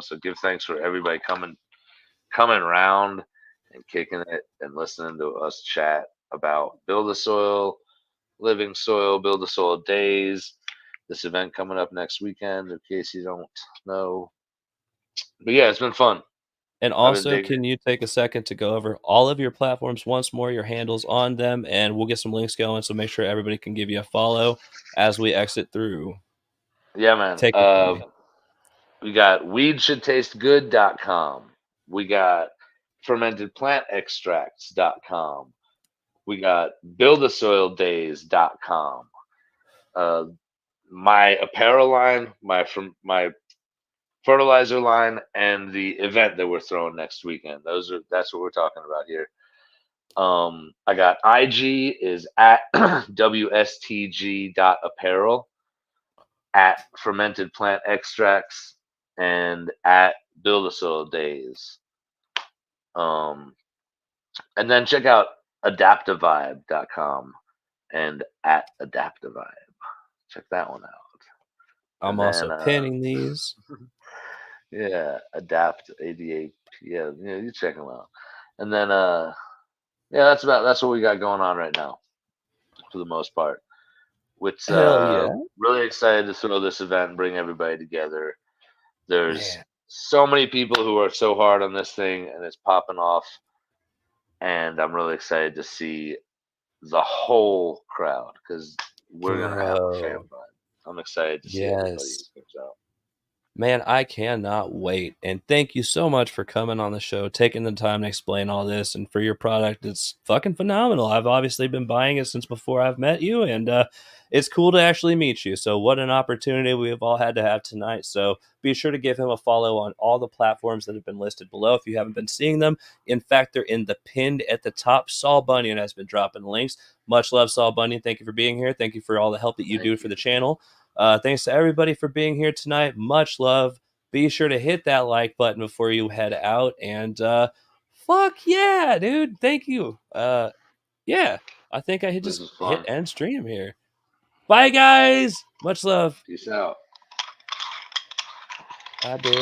Speaker 1: so give thanks for everybody coming around and kicking it and listening to us chat about Buildasoil, Living Soil, Buildasoil Days. This event coming up next weekend, in case you don't know. But yeah, it's been fun.
Speaker 2: And
Speaker 1: I've been
Speaker 2: also,
Speaker 1: digging it.
Speaker 2: can you take a second to go over all of your platforms once more, your handles on them, and we'll get some links going. So make sure everybody can give you a follow as we exit through.
Speaker 1: Yeah, man.
Speaker 2: Take it from me.
Speaker 1: We got weedshouldtastegood.com. We got fermentedplantextracts.com. We got buildasoildays.com. Uh, my apparel line, my fertilizer line, and the event that we're throwing next weekend. That's what we're talking about here. I got IG is at wstg.apparel, at fermented plant extracts, and at Buildasoil Days. And then check out adaptivibe.com and at adaptivibe. Check that one out.
Speaker 2: I'm
Speaker 1: And then
Speaker 2: also pinning these.
Speaker 1: yeah, adapt ADA. Yeah, you check them out. And then yeah, that's what we got going on right now for the most part. Which
Speaker 2: Hell yeah.
Speaker 1: really excited to throw this event and bring everybody together. There's
Speaker 2: Man.
Speaker 1: so many people who are so hard on this thing and it's popping off. And I'm really excited to see the whole crowd because we're gonna have a fan
Speaker 2: Bro.
Speaker 1: vibe. I'm excited to see everybody
Speaker 2: Yes.
Speaker 1: who comes out.
Speaker 2: Man, I cannot wait. And thank you so much for coming on the show, taking the time to explain all this, and for your product. It's fucking phenomenal. I've obviously been buying it since before I've met you, and it's cool to actually meet you. So, what an opportunity we've all had to have tonight. So, be sure to give him a follow on all the platforms that have been listed below if you haven't been seeing them. In fact, they're in the pinned at the top. Saul Bunyan has been dropping links. Much love, Saul Bunyan. Thank you for being here. Thank you for all the help that you
Speaker 1: Thank
Speaker 2: do for
Speaker 1: you.
Speaker 2: the channel. Thanks to everybody for being here tonight. Much love. Be sure to hit that like button before you head out. And fuck yeah, dude. Thank you. Yeah, I think I
Speaker 1: This
Speaker 2: just
Speaker 1: was
Speaker 2: hit
Speaker 1: fun.
Speaker 2: end stream here. Bye, guys. Much love.
Speaker 1: Peace out.
Speaker 2: I did.